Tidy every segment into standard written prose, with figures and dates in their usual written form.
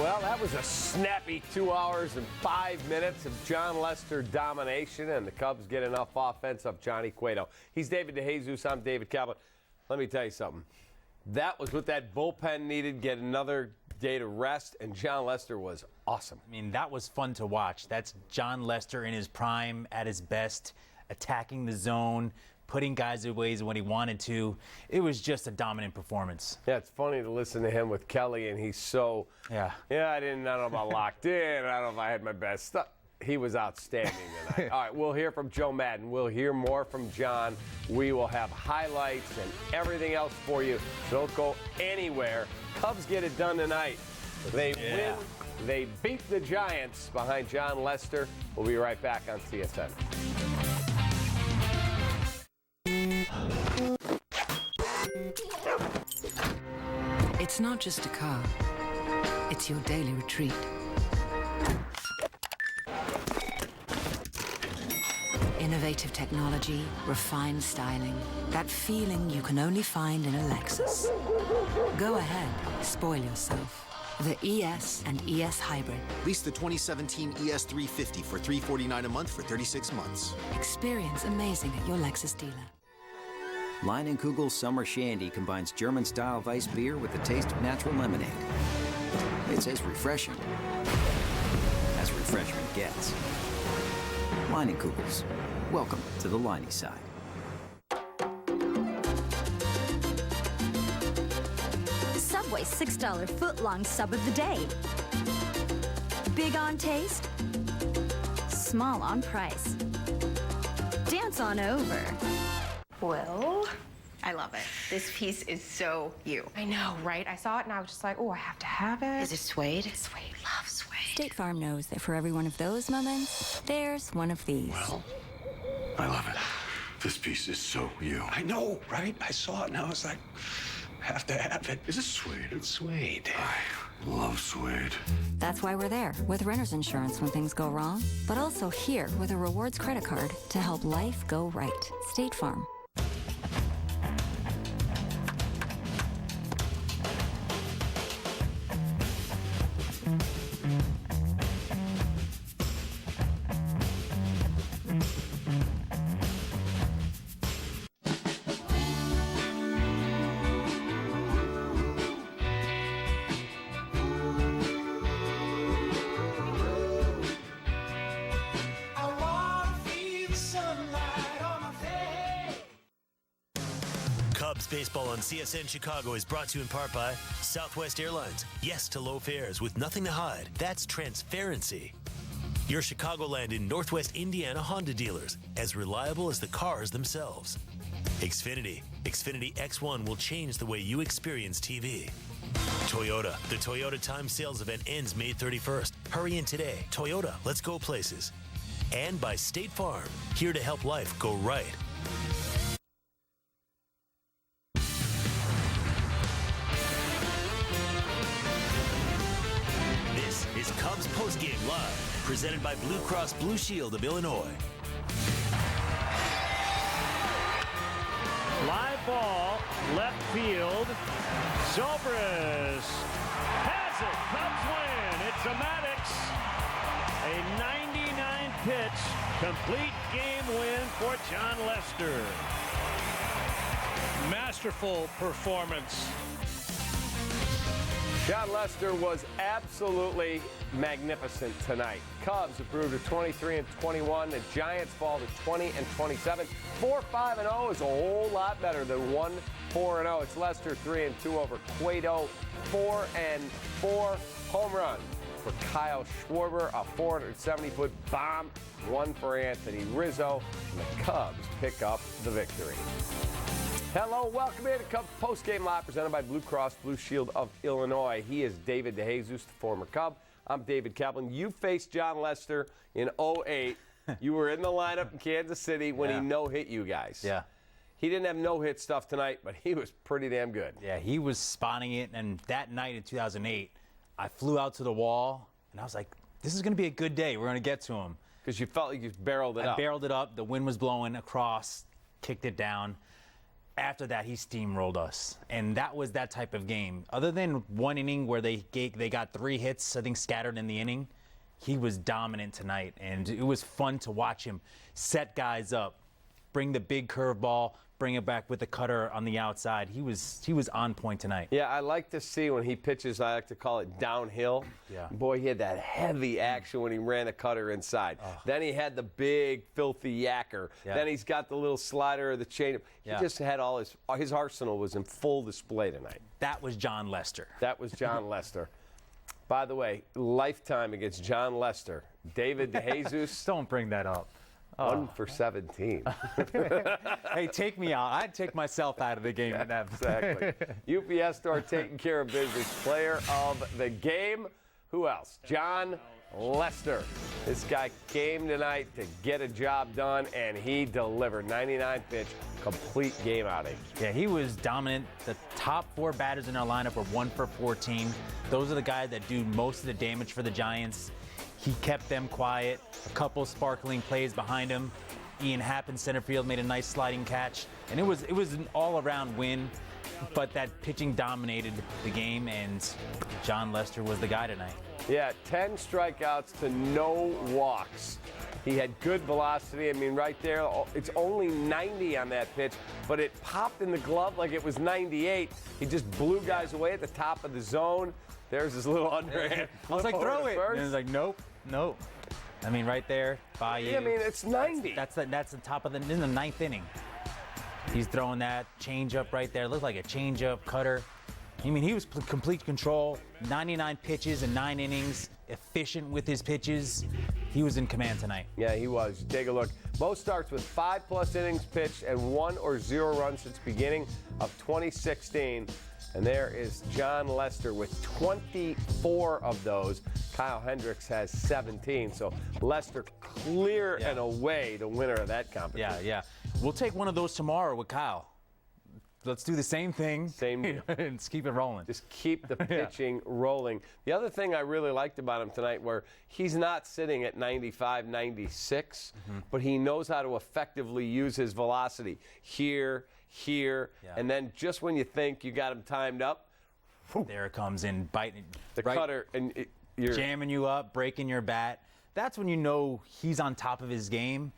Well, that was a snappy 2 hours and 5 minutes of Jon Lester domination, and the Cubs get enough offense up Johnny Cueto. He's David DeJesus. I'm David Kaplan. Let me tell you something. That was what that bullpen needed, get another day to rest, and Jon Lester was awesome. I mean, that was fun to watch. That's Jon Lester in his prime, at his best, attacking the zone, putting guys away when he wanted to. It was just a dominant performance. Yeah, it's funny to listen to him with Kelly, and he's so, I don't know about locked in. I don't know if I had my best stuff. He was outstanding tonight. All right, we'll hear from Joe Maddon. We'll hear more from Jon. We will have highlights and everything else for you. So don't go anywhere. Cubs get it done tonight. They win. They beat the Giants behind Jon Lester. We'll be right back on CSN. It's not just a car. It's your daily retreat. Innovative technology, refined styling. That feeling you can only find in a Lexus. Go ahead, spoil yourself. The ES and ES Hybrid. Lease the 2017 ES350 for $349 a month for 36 months. Experience amazing at your Lexus dealer. Leinenkugel's Summer Shandy combines German-style Weiss beer with the taste of natural lemonade. It's as refreshing as refreshment gets. Leinenkugel's. Welcome to the Liney side. Subway's $6 foot-long sub of the day. Big on taste, small on price. Dance on over. Well, I love it. This piece is so you. I know, right? I saw it and I was just like, oh, I have to have it. Is it suede? Suede. Love suede. State Farm knows that for every one of those moments, there's one of these. Well, I love it. This piece is so you. I know, right? I saw it and I was like, have to have it. Is it suede? It's suede. I love suede. That's why we're there with renter's insurance when things go wrong, but also here with a rewards credit card to help life go right. State Farm. Cubs baseball on CSN Chicago is brought to you in part by Southwest Airlines. Yes to low fares with nothing to hide. That's transparency. Your Chicagoland and Northwest Indiana Honda dealers, as reliable as the cars themselves. Xfinity. Xfinity X1 will change the way you experience TV. Toyota. The Toyota Time Sales Event ends May 31st. Hurry in today. Toyota, let's go places. And by State Farm, here to help life go right. This is Cubs Postgame Live, presented by Blue Cross Blue Shield of Illinois. Live ball, left field. Zobrist has it. Cubs win. It's a Maddox. A 99-pitch complete game win for Jon Lester. Masterful performance. Jon Lester was absolutely magnificent tonight. Cubs improved to 23-21. The Giants fall to 20-27. 4-5-0 is a whole lot better than 1-4-0. It's Lester 3-2 over Cueto. 4-4 home run for Kyle Schwarber. A 470-foot bomb. One for Anthony Rizzo. And the Cubs pick up the victory. Hello, welcome in to Cubs Postgame Live, presented by Blue Cross Blue Shield of Illinois. He is David DeJesus, the former Cub. I'm David Kaplan. You faced Jon Lester in 2008. You were in the lineup in Kansas City when he no-hit you guys. Yeah. He didn't have no-hit stuff tonight, but he was pretty damn good. Yeah, he was spotting it, and that night in 2008, I flew out to the wall, and I was like, this is going to be a good day. We're going to get to him. Because you felt like you barreled it up. I barreled it up. The wind was blowing across, kicked it down. after that, he steamrolled us, and that was that type of game. Other than one inning where they got 3 hits, I think, scattered in the inning, he was dominant tonight, and it was fun to watch him set guys up, bring the big curveball, bring it back with the cutter on the outside. He was on point tonight. Yeah, I like to see when he pitches, I like to call it downhill. Yeah. Boy, he had that heavy action when he ran the cutter inside. Then he had the big, filthy yacker. Yeah. Then he's got the little slider or the changeup. He just had all his arsenal was in full display tonight. That was Jon Lester. That was Jon Lester. By the way, lifetime against Jon Lester. David DeJesus. Don't bring that up. 1 for 17. Hey, take me out. I'd take myself out of the game. Yeah, exactly. UPS Store taking care of business. Player of the game. Who else? Jon Lester. This guy came tonight to get a job done, and he delivered. 99-pitch, complete game outing. Yeah, he was dominant. The top 4 batters in our lineup were 1 for 14. Those are the guys that do most of the damage for the Giants. He kept them quiet. A couple sparkling plays behind him. Ian Happ in center field made a nice sliding catch. And it was an all-around win, but that pitching dominated the game, and Jon Lester was the guy tonight. Yeah, 10 strikeouts to no walks. He had good velocity. I mean, right there, it's only 90 on that pitch, but it popped in the glove like it was 98. He just blew guys away at the top of the zone. There's his little underhand. I was like, throw it. First. And he was like, nope. I mean, right there, by you. Yeah, I mean, it's 90. That's the top of in the 9th inning. He's throwing that changeup right there. Looked like a changeup cutter. I mean, he was complete control. 99 pitches in 9 innings. Efficient with his pitches. He was in command tonight. Yeah, he was. Take a look. Mo starts with 5+ innings pitched and 1 or 0 runs since beginning of 2016. And there is Jon Lester with 24 of those. Kyle Hendricks has 17. So Lester clear and away the winner of that competition. Yeah. We'll take one of those tomorrow with Kyle. Let's do the same thing. Same deal. And just keep it rolling. Just keep the pitching rolling. The other thing I really liked about him tonight, where he's not sitting at 95, 96, but he knows how to effectively use his velocity here, and then just when you think you got him timed up, there it comes in, biting the cutter, and you're jamming you up, breaking your bat. That's when you know he's on top of his game.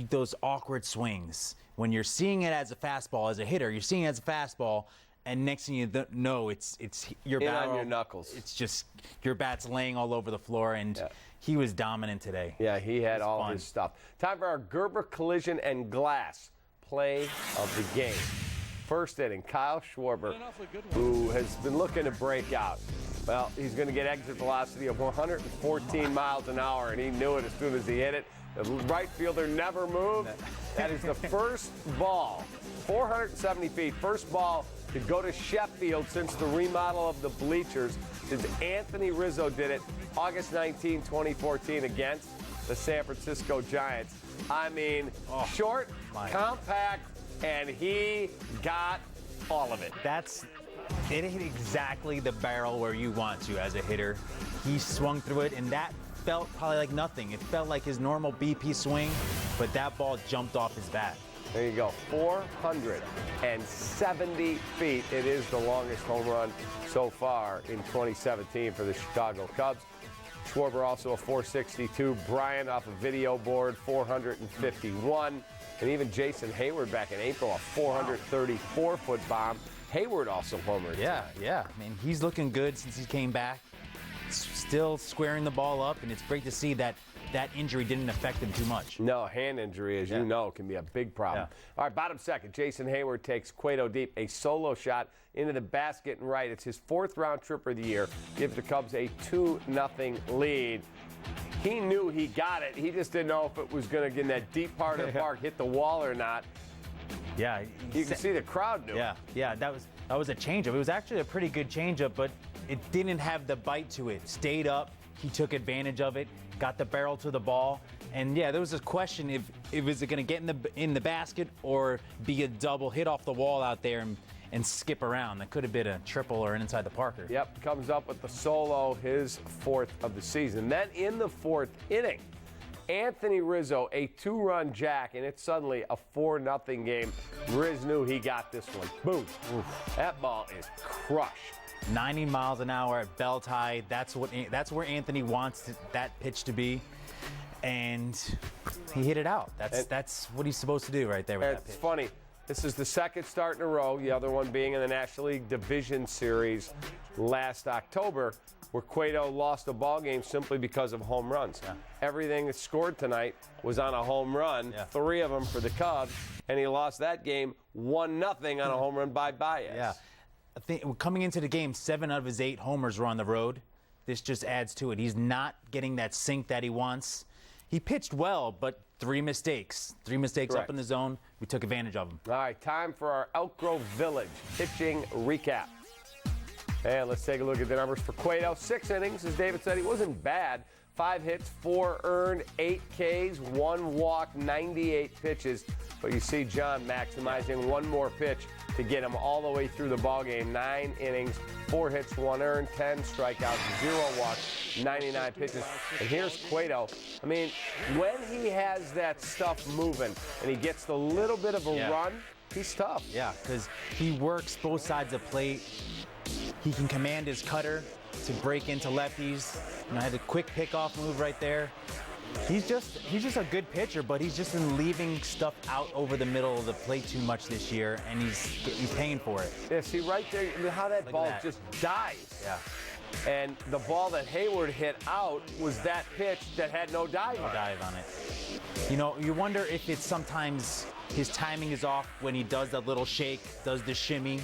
Those awkward swings. When you're seeing it as a fastball, as a hitter, you're seeing it as a fastball, and next thing you know, it's your bat on your knuckles. It's just your bat's laying all over the floor, and he was dominant today. Yeah, he had all his stuff. Time for our Gerber Collision and Glass play of the game. First inning, Kyle Schwarber, who has been looking to break out. Well, he's going to get exit velocity of 114 miles an hour, and he knew it as soon as he hit it. The right fielder never moved. That is the first ball, 470 feet, first ball to go to Sheffield since the remodel of the bleachers. Since Anthony Rizzo did it August 19, 2014 against the San Francisco Giants. I mean, short, compact, and he got all of it. It hit exactly the barrel where you want to as a hitter. He swung through it, and that felt probably like nothing. It felt like his normal BP swing, but that ball jumped off his bat. There you go, 470 feet. It is the longest home run so far in 2017 for the Chicago Cubs. Schwarber also a 462. Bryant off a video board, 451. And even Jason Hayward back in April, a 434-foot bomb. Hayward also homered. Yeah. I mean, he's looking good since he came back. Still squaring the ball up, and it's great to see that injury didn't affect him too much. No, hand injury, as you know, can be a big problem. Yeah. All right, bottom second, Jason Hayward takes Cueto deep, a solo shot into the basket and right. It's his 4th round tripper of the year. Gives the Cubs a 2-0 lead. He knew he got it. He just didn't know if it was going to get in that deep part of the park, hit the wall or not. Yeah. You can see the crowd knew. Yeah, that was a changeup. It was actually a pretty good changeup, but it didn't have the bite to it. Stayed up. He took advantage of it, got the barrel to the ball. And yeah, there was a question if is it going to get in the basket or be a double hit off the wall out there and skip around. That could have been a triple or an inside the Parker. Yep, comes up with the solo, his 4th of the season. Then in the 4th inning, Anthony Rizzo, a 2-run jack, and it's suddenly a 4-0 game. Riz knew he got this one. Boom. Oof. That ball is crushed. 90 miles an hour at belt high. That's where Anthony wants that pitch to be. And he hit it out. That's what he's supposed to do right there with that pitch. It's funny. This is the second start in a row, the other one being in the National League Division Series last October, where Cueto lost a ball game simply because of home runs. Yeah. Everything that scored tonight was on a home run, 3 of them for the Cubs, and he lost that game 1-0 on a home run by Baez. Yeah. I think coming into the game, 7 out of his 8 homers were on the road. This just adds to it. He's not getting that sink that he wants. He pitched well, but 3 mistakes. 3 mistakes Correct. up in the zone. We took advantage of them. All right, time for our Elk Grove Village pitching recap. And let's take a look at the numbers for Cueto. 6 innings, as David said, he wasn't bad. 5 hits, 4 earned, 8 Ks, 1 walk, 98 pitches. But you see Jon maximizing 1 more pitch to get him all the way through the ballgame. 9 innings, 4 hits, 1 earned, 10 strikeouts, 0 walks, 99 pitches. And here's Cueto. I mean, when he has that stuff moving and he gets the little bit of a run, he's tough. Yeah, because he works both sides of the plate. He can command his cutter to break into lefties. Had a quick pickoff move right there. He's just a good pitcher, but he's just been leaving stuff out over the middle of the plate too much this year, and he's paying for it. Yeah, see right there how that ball just dies. Yeah. And the ball that Hayward hit out was that pitch that had no dive. No dive on it. You know, you wonder if it's sometimes his timing is off when he does that little shake, does the shimmy.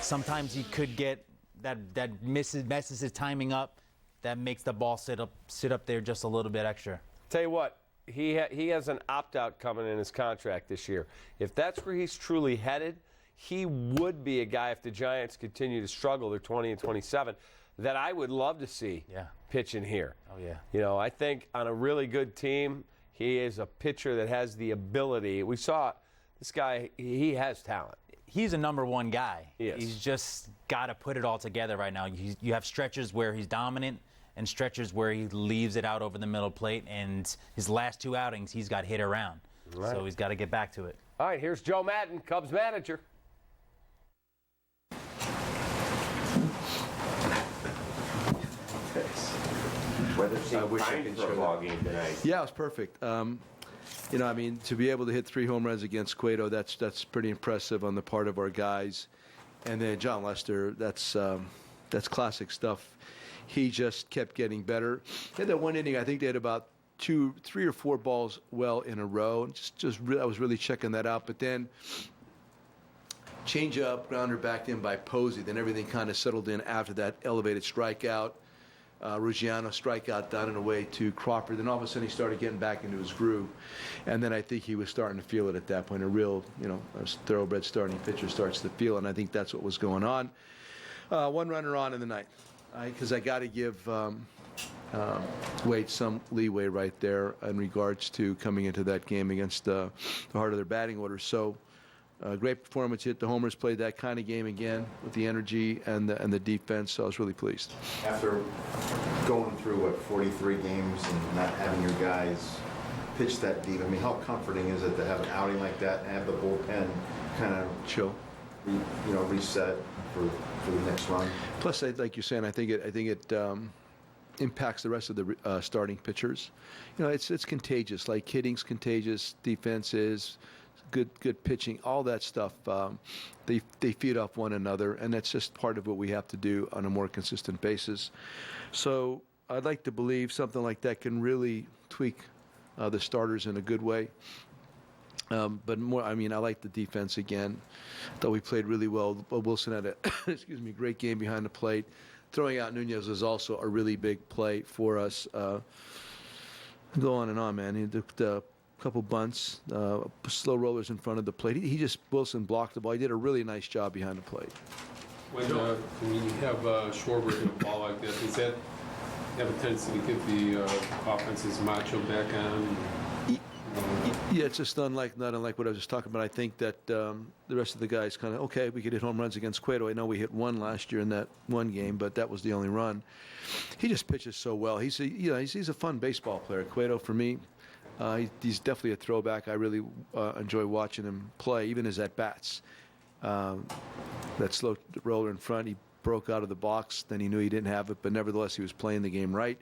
Sometimes he could get that messes his timing up. That makes the ball sit up there just a little bit extra. Tell you what, he has an opt-out coming in his contract this year. If that's where he's truly headed, he would be a guy, if the Giants continue to struggle, they're 20 and 27, that I would love to see pitching here. Oh, yeah. You know, I think on a really good team, he is a pitcher that has the ability. We saw this guy, he has talent. He's a number 1 guy. He is. He's just got to put it all together right now. You have stretches where he's dominant and stretches where he leaves it out over the middle plate, and his last 2 outings, he's got hit around. Right. So he's got to get back to it. All right, here's Joe Maddon, Cubs manager. Weather seemed fine for a ball game tonight. Yeah, it was perfect. You know, I mean, to be able to hit 3 home runs against Cueto, that's pretty impressive on the part of our guys. And then Jon Lester, that's classic stuff. He just kept getting better. In that one inning, I think they had about 3 or 4 balls well in a row. I was really checking that out. But then change up, grounder backed in by Posey. Then everything kind of settled in after that elevated strikeout. Ruggiano strikeout down and away to Crawford. Then all of a sudden he started getting back into his groove. And then I think he was starting to feel it at that point. A real, a thoroughbred starting pitcher starts to feel it, and I think that's what was going on. 1 runner on in the ninth. Because I got to give Wade some leeway right there in regards to coming into that game against the heart of their batting order. So great performance. Hit the homers, played that kind of game again with the energy and the defense. So I was really pleased. After going through, 43 games and not having your guys pitch that deep, I mean, how comforting is it to have an outing like that and have the bullpen kind of chill, reset for the next run? Plus, like you're saying, I think it impacts the rest of the starting pitchers. It's contagious. Like hitting's contagious, defense is. Good pitching, all that stuff, they feed off one another, and that's just part of what we have to do on a more consistent basis. So I'd like to believe something like that can really tweak the starters in a good way. But more, I like the defense again. Thought we played really well. Wilson had a great game behind the plate. Throwing out Nunez was also a really big play for us. Go on and on, man. He did couple bunts, slow rollers in front of the plate. Wilson blocked the ball. He did a really nice job behind the plate. When you have Schwarber in a ball like that, does that have a tendency to get the offense's macho back on? Yeah, it's just not unlike what I was just talking about. I think that the rest of the guys kind of, okay, we could hit home runs against Cueto. I know we hit 1 last year in that 1 game, but that was the only run. He just pitches so well. He's a fun baseball player. Cueto, for me, He's definitely a throwback. I really enjoy watching him play, even his at-bats. That slow roller in front, he broke out of the box. Then he knew he didn't have it, but nevertheless, he was playing the game right.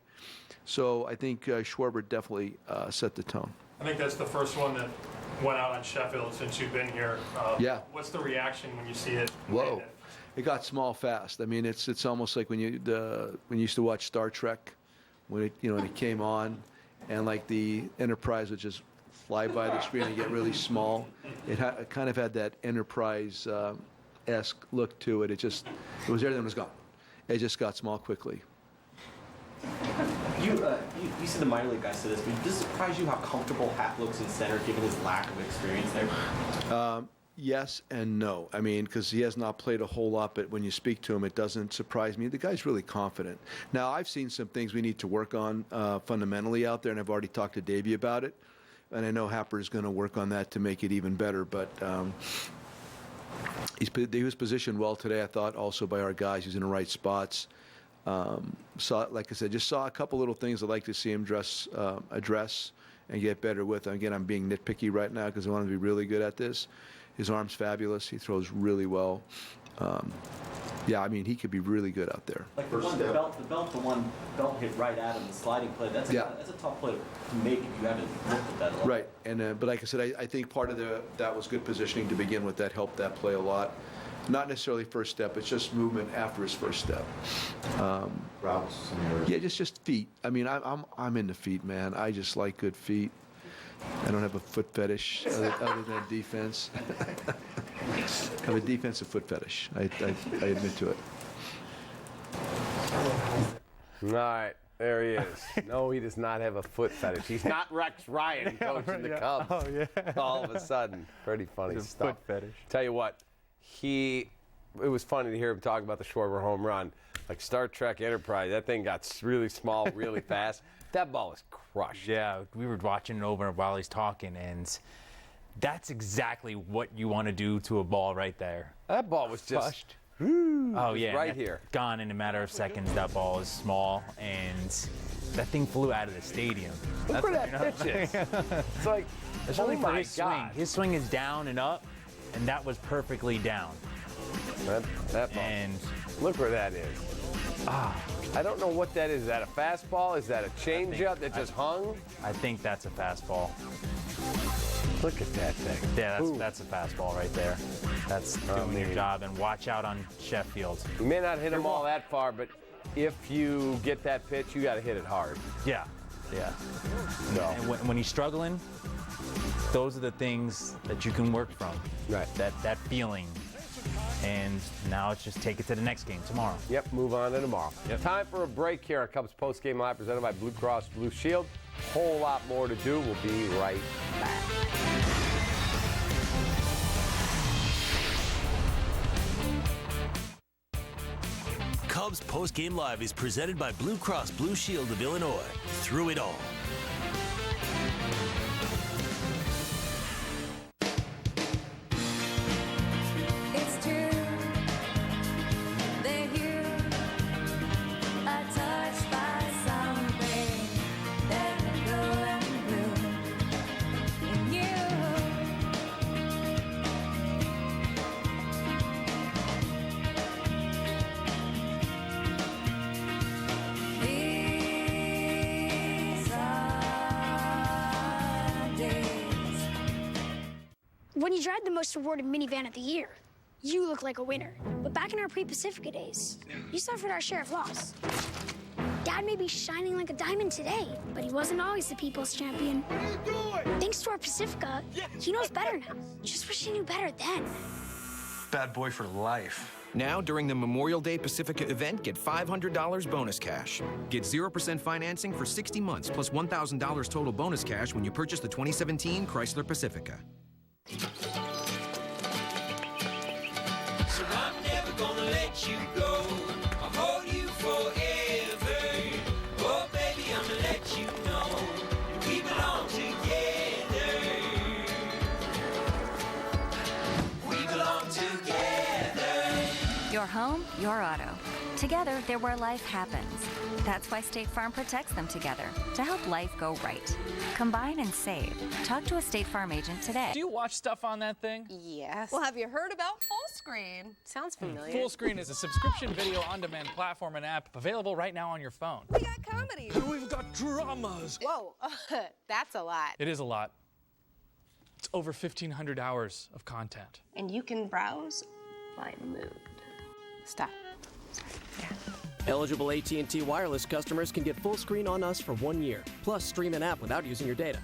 So I think Schwarber definitely set the tone. I think that's the first one that went out on Sheffield since you've been here. Yeah. What's the reaction when you see it? Whoa. It got small fast. I mean, it's almost like when you used to watch Star Trek, when it came on, and like the Enterprise would just fly by the screen and get really small. It kind of had that Enterprise-esque look to it. It was there, then it was gone. It just got small quickly. You said the minor league guys said this, but does it surprise you how comfortable Happ looks in center given his lack of experience there? Yes and no. I mean, because he has not played a whole lot, but when you speak to him, it doesn't surprise me. The guy's really confident. Now, I've seen some things we need to work on fundamentally out there, and I've already talked to Davey about it. And I know Happer is going to work on that to make it even better. But he was positioned well today, I thought, also by our guys. He's in the right spots. Like I said, just saw a couple little things I'd like to see him address and get better with. Again, I'm being nitpicky right now because I want him to be really good at this. His arm's fabulous. He throws really well. Yeah, I mean, he could be really good out there. Like the one belt hit right at him, the sliding play. That's a tough play to make if you haven't looked at that a lot. Right, and but like I said, I think part of that was good positioning to begin with. That helped that play a lot. Not necessarily first step. It's just movement after his first step. Routes. Yeah, just feet. I mean, I'm into feet, man. I just like good feet. I don't have a foot fetish other than defense. I have a defensive foot fetish. I admit to it. All right, there he is. No, he does not have a foot fetish. He's not Rex Ryan coaching the Cubs. Oh, yeah. All of a sudden. Pretty funny stuff. Foot fetish. Tell you what, it was funny to hear him talk about the Schwarber home run. Like Star Trek Enterprise, that thing got really small really fast. That ball was crushed. Yeah, we were watching it over while he's talking, and that's exactly what you want to do to a ball right there. That ball was just crushed. Oh, yeah. Right here. Gone in a matter of seconds. That ball is small, and that thing flew out of the stadium. Look where that pitch is. It's like, oh my his God. His swing is down and up, and that was perfectly down. That ball. And look where that is. I don't know what that is. Is that a fastball? Is that a changeup that just hung? I think that's a fastball. Look at that thing. Yeah, that's a fastball right there. That's doing your job. And watch out on Sheffield. You may not hit them all that far, but if you get that pitch, you got to hit it hard. Yeah. No. And when he's struggling, those are the things that you can work from. Right. That feeling. And now it's just take it to the next game tomorrow. Yep, move on to tomorrow. Yep. Time for a break here on Cubs Postgame Live presented by Blue Cross Blue Shield. Whole lot more to do. We'll be right back. Cubs Postgame Live is presented by Blue Cross Blue Shield of Illinois. Through it all. When you drive the most rewarded minivan of the year, you look like a winner. But back in our pre-Pacifica days, you suffered our share of loss. Dad may be shining like a diamond today, but he wasn't always the people's champion. Thanks to our Pacifica, he knows better now. Just wish he knew better then. Bad boy for life. Now, during the Memorial Day Pacifica event, get $500 bonus cash. Get 0% financing for 60 months, plus $1,000 total bonus cash when you purchase the 2017 Chrysler Pacifica. So I'm never gonna let you go. I'll hold you forever. Oh, baby, I'm gonna let you know we belong together. We belong together. Your home, your auto. Together, they're where life happens. That's why State Farm protects them together, to help life go right. Combine and save. Talk to a State Farm agent today. Do you watch stuff on that thing? Yes. Well, have you heard about Fullscreen? Sounds familiar. Fullscreen is a subscription video on-demand platform and app available right now on your phone. We got comedy. And we've got dramas. Whoa, that's a lot. It is a lot. It's over 1,500 hours of content. And you can browse by mood. Stop. Eligible AT&T wireless customers can get Fullscreen on us for 1 year, plus stream an app without using your data.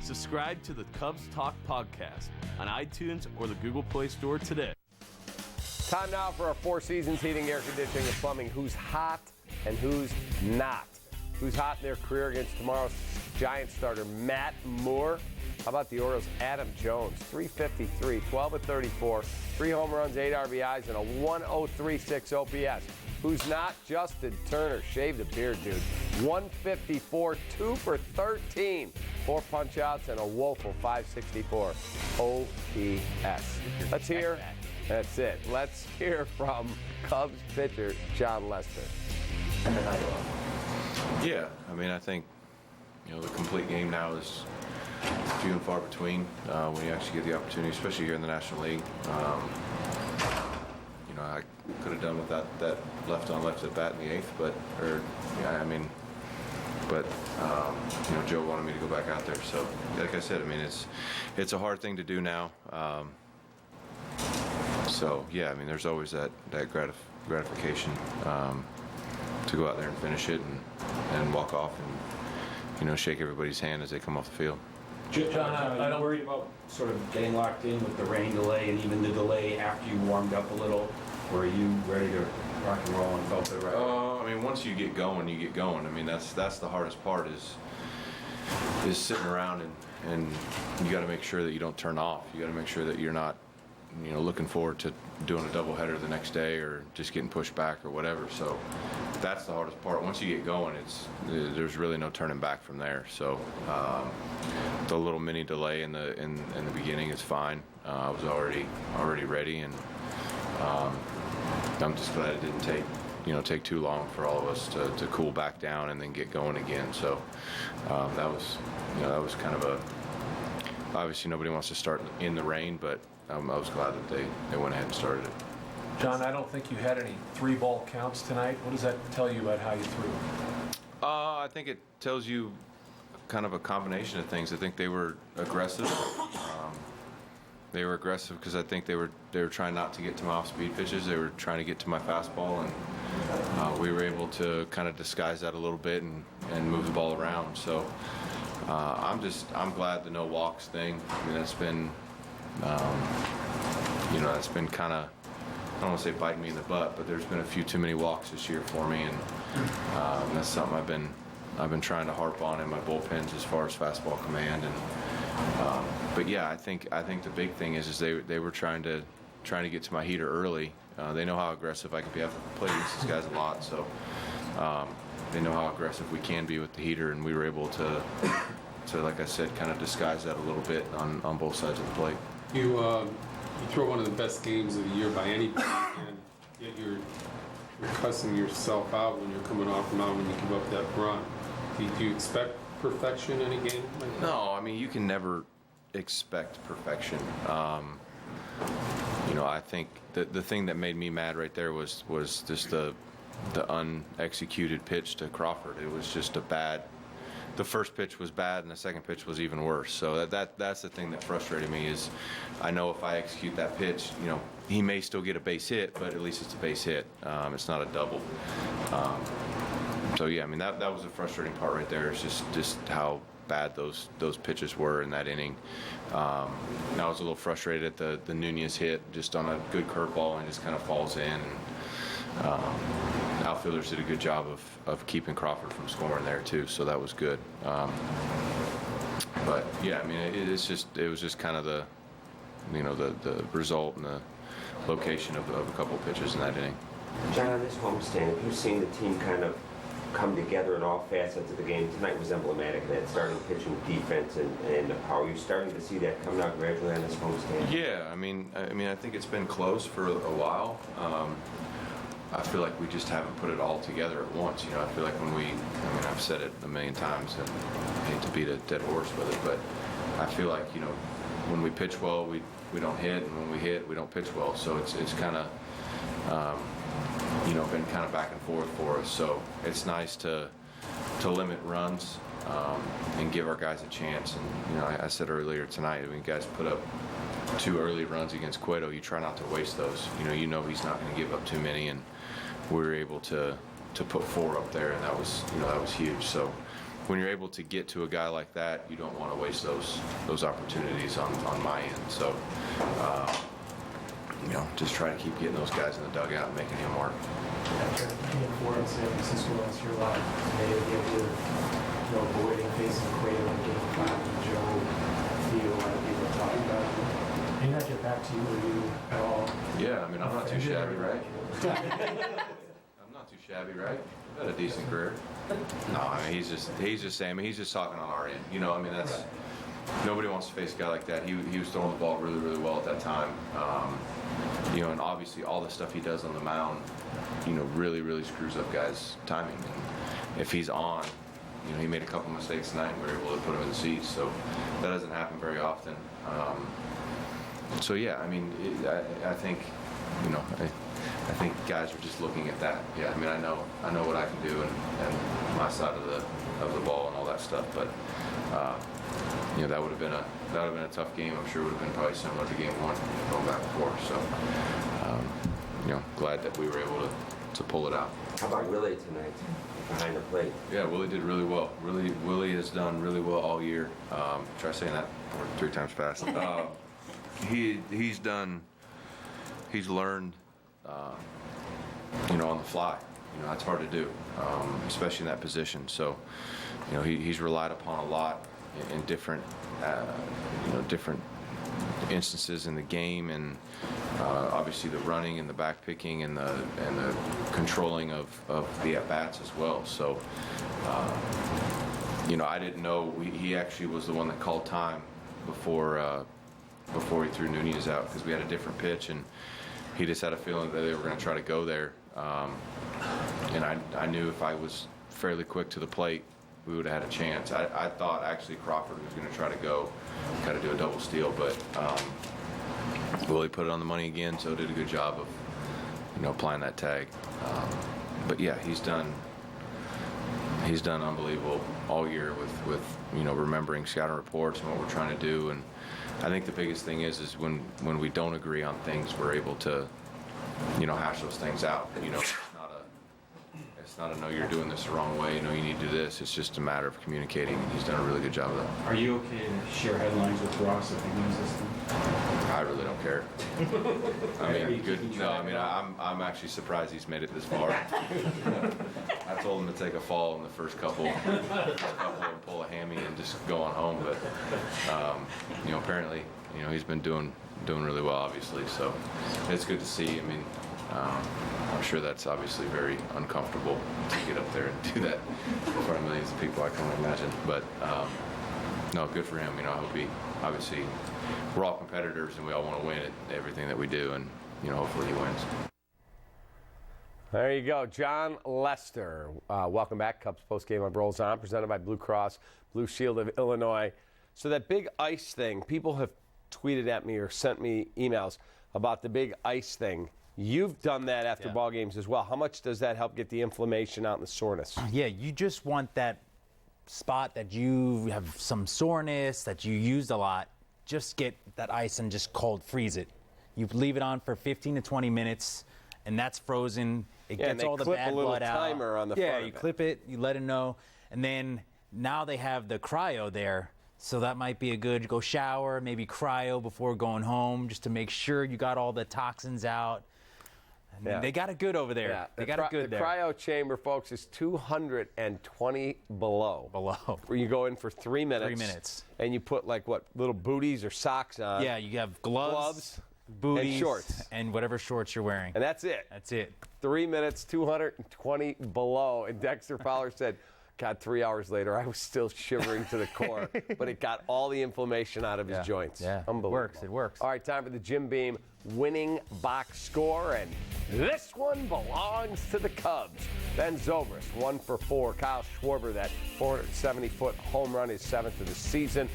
Subscribe to the Cubs Talk podcast on iTunes or the Google Play Store today. Time now for our Four Seasons Heating, Air Conditioning, and Plumbing. Who's hot and who's not? Who's hot in their career against tomorrow's Giants starter, Matt Moore? How about the Orioles' Adam Jones? 353, 12 of 34, 3 home runs, 8 RBIs, and a 103.6 OPS. Who's not? Justin Turner. Shaved a beard, dude. 154, 2 for 13. 4 punch-outs and a woeful 564 OPS. Let's hear. That's it. Let's hear from Cubs pitcher Jon Lester. Yeah, I mean, I think, the complete game now is few and far between when you actually get the opportunity, especially here in the National League. I could have done with that left on left at bat in the 8th, but Joe wanted me to go back out there. So, like I said, I mean, it's a hard thing to do now. There's always that gratification to go out there and finish it and walk off and shake everybody's hand as they come off the field. John, are you worried about sort of getting locked in with the rain delay and even the delay after you warmed up a little? Or are you ready to rock and roll and felt it right? Once you get going, you get going. I mean, that's the hardest part is sitting around and you got to make sure that you don't turn off. You got to make sure that you're not, looking forward to doing a doubleheader the next day or just getting pushed back or whatever. So that's the hardest part. Once you get going, there's really no turning back from there. So the little mini delay in the beginning is fine. I was already ready, and I'm just glad it didn't take too long for all of us to cool back down and then get going again. So that was kind of obviously nobody wants to start in the rain, but I was glad that they went ahead and started it. John, I don't think you had any 3-ball counts tonight. What does that tell you about how you threw? I think it tells you kind of a combination of things. I think they were aggressive. They were aggressive because I think they were trying not to get to my off-speed pitches. They were trying to get to my fastball, and we were able to kind of disguise that a little bit and move the ball around. So I'm glad the no walks thing. I mean, that's been that's been kind of, I don't want to say biting me in the butt, but there's been a few too many walks this year for me, and that's something I've been trying to harp on in my bullpens as far as fastball command. And but yeah, I think the big thing is they were trying to get to my heater early. They know how aggressive I can be. I've played against these guys a lot, so they know how aggressive we can be with the heater, and we were able to like I said, kind of disguise that a little bit on both sides of the plate. You throw one of the best games of the year by anybody, and yet you're cussing yourself out when you're coming off the mound when you give up that run. Do you expect perfection in a game like that? No, I mean, you can never expect perfection. I think the thing that made me mad right there was just the unexecuted pitch to Crawford. It was just the first pitch was bad and the second pitch was even worse. So that's the thing that frustrated me is I know if I execute that pitch, he may still get a base hit, but at least it's a base hit. It's not a double. So yeah, I mean that was the frustrating part right there. It's just how bad those pitches were in that inning. I was a little frustrated at the Nunez hit just on a good curveball and just kind of falls in. Outfielders did a good job of keeping Crawford from scoring there too, so that was good. But yeah, I mean it was just kind of the result and the location of a couple of pitches in that inning. John, on this homestand, have you seen the team kind of come together in all facets of the game? Tonight was emblematic of that, starting pitching, defense, and the power. You're starting to see that coming out gradually on this homestand? Yeah, I mean, I think it's been close for a while. I feel like we just haven't put it all together at once. I feel like I've said it a million times, and I hate to beat a dead horse with it, but I feel like, when we pitch well, we don't hit, and when we hit, we don't pitch well. So it's kind of, been kind of back and forth for us. So it's nice to limit runs and give our guys a chance. And I said earlier tonight, when you guys put up 2 early runs against Cueto, you try not to waste those. You know he's not going to give up too many, and we were able to put 4 up there, and that was huge. So when you're able to get to a guy like that, you don't want to waste those opportunities on my end. So just try to keep getting those guys in the dugout and making him work. After being 4 in San Francisco last year, a lot today, the idea of avoiding facing Cueto in Game 5 and Joe, a lot of people are talking about it. Did that get back to you or you at all? Yeah, I mean, I'm not too shabby, right? I'm not too shabby, right? I've had a decent career. No, I mean, he's just saying, he's just talking on our end. That's nobody wants to face a guy like that. He was throwing the ball really, really well at that time. And obviously all the stuff he does on the mound, really, really screws up guys' timing. And if he's on, he made a couple mistakes tonight, and we were able to put him in the seats. So that doesn't happen very often. So yeah, I mean, I think, I think guys are just looking at that. Yeah, I mean, I know what I can do and my side of the ball and all that stuff. But that would have been a tough game. I'm sure it would have been probably similar to Game 1 going back and forth. So glad that we were able to pull it out. How about Willie tonight behind the plate? Yeah, Willie did really well. Willie has done really well all year. Try saying that 3 times fast. He's learned, on the fly. That's hard to do, especially in that position. So, he's relied upon a lot in different, different instances in the game, and obviously the running and the back picking and the controlling of the at bats as well. So, I didn't know he actually was the one that called time before he threw Nunez out, because we had a different pitch, and he just had a feeling that they were going to try to go there. And I knew if I was fairly quick to the plate, we would have had a chance. I thought actually Crawford was going to try to go, kind of do a double steal, but Willie put it on the money again, so did a good job of applying that tag. But yeah, he's done unbelievable all year with remembering scouting reports and what we're trying to do. And I think the biggest thing is when we don't agree on things, we're able to hash those things out. It's not a no, you're doing this the wrong way, you need to do this. It's just a matter of communicating, and he's done a really good job of that. Are you okay to share headlines with Ross if he wins this thing? I really don't care. I mean, good. No, I mean, I'm actually surprised he's made it this far. I told him to take a fall in the first couple and pull a hammy and just go on home. But apparently, he's been doing really well, obviously. So it's good to see. I mean, I'm sure that's obviously very uncomfortable to get up there and do that in front of millions of people. I can only imagine. But no, good for him. I hope obviously we're all competitors and we all want to win at everything that we do, and hopefully he wins. There you go, Jon Lester. Welcome back. Cubs postgame on rolls on, presented by Blue Cross Blue Shield of Illinois. So that big ice thing, people have tweeted at me or sent me emails about the big ice thing. You've done that after ball games as well. How much does that help get the inflammation out and the soreness? Yeah, you just want that spot that you have some soreness, that you used a lot. Just get that ice and just cold freeze it. You leave it on for 15 to 20 minutes, and that's frozen. It Yeah, and gets they all the clip bad a little blood out. timer on the yeah, front you of it. clip it, you let it know, and then now they have the cryo there. So that might be a good go shower, maybe cryo before going home, just to make sure you got all the toxins out. And Yeah. They got it good over there. Yeah, They got it good the there. cryo chamber, folks, is 220 below. Where you go in for 3 minutes. 3 minutes. And you put like what, little booties or socks on. Yeah, you have gloves, and booties, shorts. and whatever shorts you're wearing. And that's it. That's it. 3 minutes, 220 below. And Dexter Fowler said, God, 3 hours later, I was still shivering to the core. But it got all the inflammation out of his joints. Yeah, Unbelievable. it works. All right, time for the Jim Beam winning box score. And this one belongs to the Cubs. Ben Zobrist, 1 for 4. Kyle Schwarber, that 470-foot home run, his 7th of the season.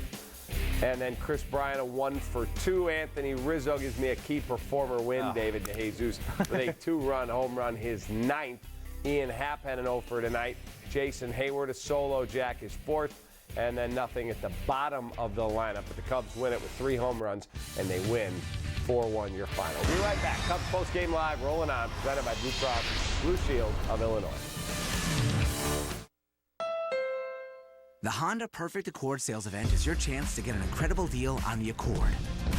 And then Chris Bryant, a 1 for 2. Anthony Rizzo gives me a key performer win. David DeJesus with a 2-run home run, his 9th. Ian Happ had an 0 for tonight. Jason Hayward, a solo jack, his 4th. And then nothing at the bottom of the lineup. But the Cubs win it with 3 home runs, and they win 4-1 your final. We'll be right back. Cubs Postgame Live rolling on, presented by Blue Cross Blue Shield of Illinois. The Honda Perfect Accord sales event is your chance to get an incredible deal on the Accord,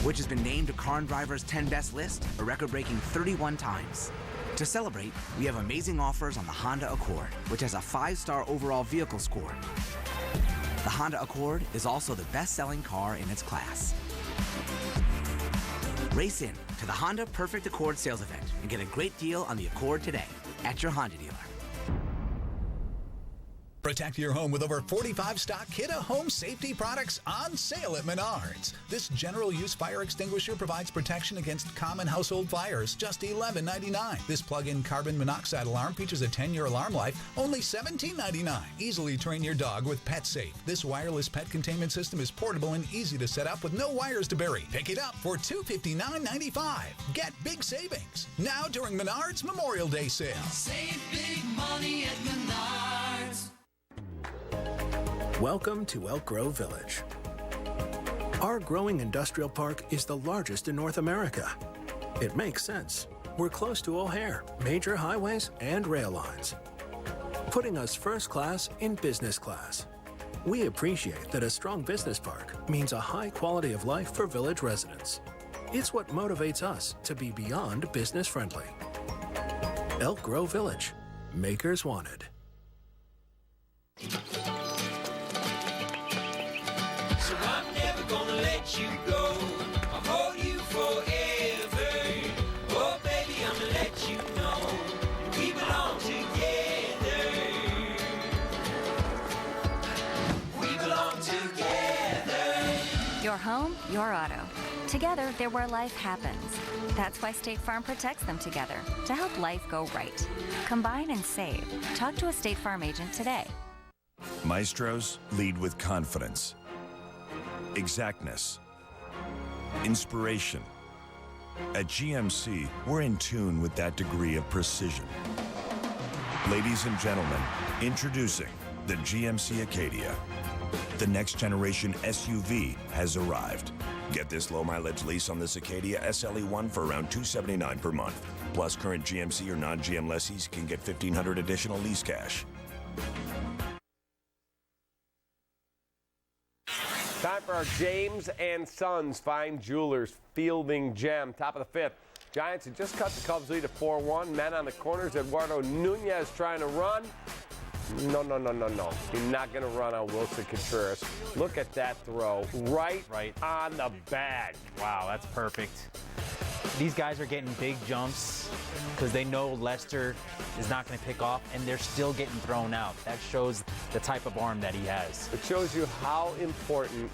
which has been named to Car and Driver's 10 Best list a record-breaking 31 times. To celebrate, we have amazing offers on the Honda Accord, which has a 5-star overall vehicle score. The Honda Accord is also the best-selling car in its class. Race in to the Honda Perfect Accord sales event and get a great deal on the Accord today at your Honda dealer. Protect your home with over 45 stock Kidde home safety products on sale at Menards. This general use fire extinguisher provides protection against common household fires, just $11.99. This plug-in carbon monoxide alarm features a 10-year alarm life, only $17.99. Easily train your dog with PetSafe. This wireless pet containment system is portable and easy to set up with no wires to bury. Pick it up for $259.95. Get big savings now during Menards Memorial Day sale. Save big money at Menards. Welcome to Elk Grove Village. Our growing industrial park is the largest in North America. It makes sense. We're close to O'Hare, major highways, and rail lines, putting us first class in business class. We appreciate that a strong business park means a high quality of life for village residents. It's what motivates us to be beyond business friendly. Elk Grove Village, makers wanted. So I'm never gonna let you go. I'll hold you forever. Oh, baby, I'm gonna let you know we belong together. We belong together. Your home, your auto. Together, they're where life happens. That's why State Farm protects them together to help life go right. Combine and save. Talk to a State Farm agent today. Maestros lead with confidence, exactness, inspiration. At GMC, we're in tune with that degree of precision. Ladies and gentlemen, introducing the GMC Acadia. The next generation SUV has arrived. Get this low mileage lease on this Acadia SLE1 for around $279 per month. Plus, current GMC or non-GM lessees can get $1,500 additional lease cash. Time for our James and Sons Fine Jewelers Fielding Gem. Top of the 5th. Giants had just cut the Cubs lead to 4-1. Men on the corners. Eduardo Nunez trying to run. No. He's not going to run on Wilson Contreras. Look at that throw. Right on the bag. Wow, that's perfect. These guys are getting big jumps because they know Lester is not going to pick off, and they're still getting thrown out. That shows the type of arm that he has. It shows you how important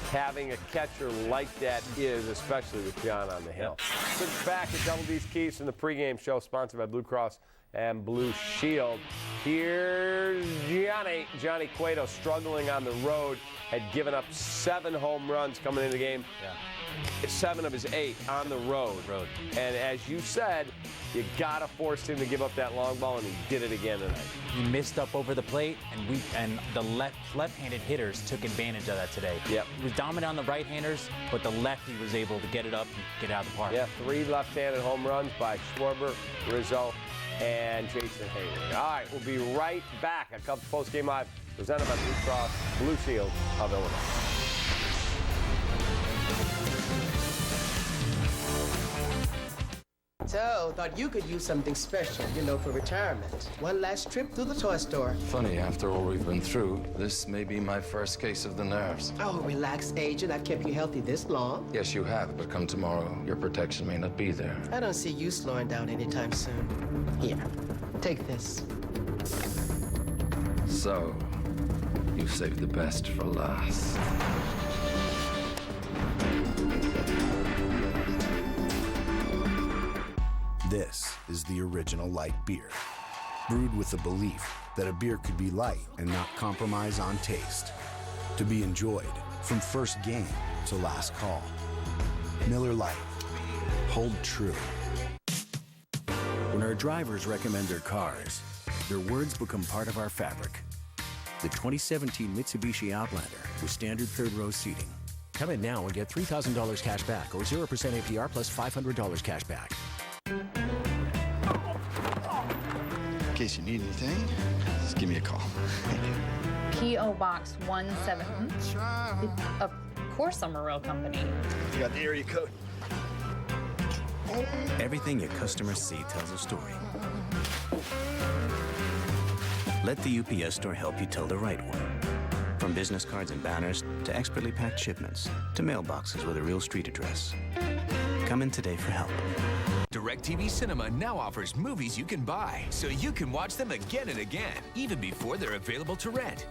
having a catcher like that is, especially with John on the hill. Look back at Double D's Keys from the pregame show, sponsored by Blue Cross and Blue Shield. Here's Johnny Cueto struggling on the road, had given up 7 home runs coming into the game. 7 of his 8 on the road. And as you said, you gotta force him to give up that long ball, and he did it again tonight. He missed up over the plate, and the left-handed hitters took advantage of that today. Yep. He was dominant on the right-handers, but the lefty was able to get it up and get it out of the park. Yeah, 3 left-handed home runs by Schwarber, Rizzo, and Jason Hayward. All right, we'll be right back at Cubs Postgame Live, presented by Blue Cross Blue Shield of Illinois. So, thought you could use something special, for retirement. One last trip through the toy store. Funny, after all we've been through, this may be my first case of the nerves. Oh, relax, Agent. I've kept you healthy this long. Yes, you have, but come tomorrow, your protection may not be there. I don't see you slowing down anytime soon. Here, take this. So, you saved the best for last. This is the original light beer, brewed with the belief that a beer could be light and not compromise on taste, to be enjoyed from first game to last call. Miller Lite. Hold true. When our drivers recommend their cars, their words become part of our fabric. The 2017 Mitsubishi Outlander with standard third row seating. Come in now and get $3,000 cash back or 0% APR plus $500 cash back. In case you need anything, just give me a call. P.O. Box 17. Of course I'm a real company. You got the area code. Everything your customers see tells a story. Let the UPS store help you tell the right one. From business cards and banners to expertly packed shipments to mailboxes with a real street address. Come in today for help. DirecTV Cinema now offers movies you can buy, so you can watch them again and again, even before they're available to rent.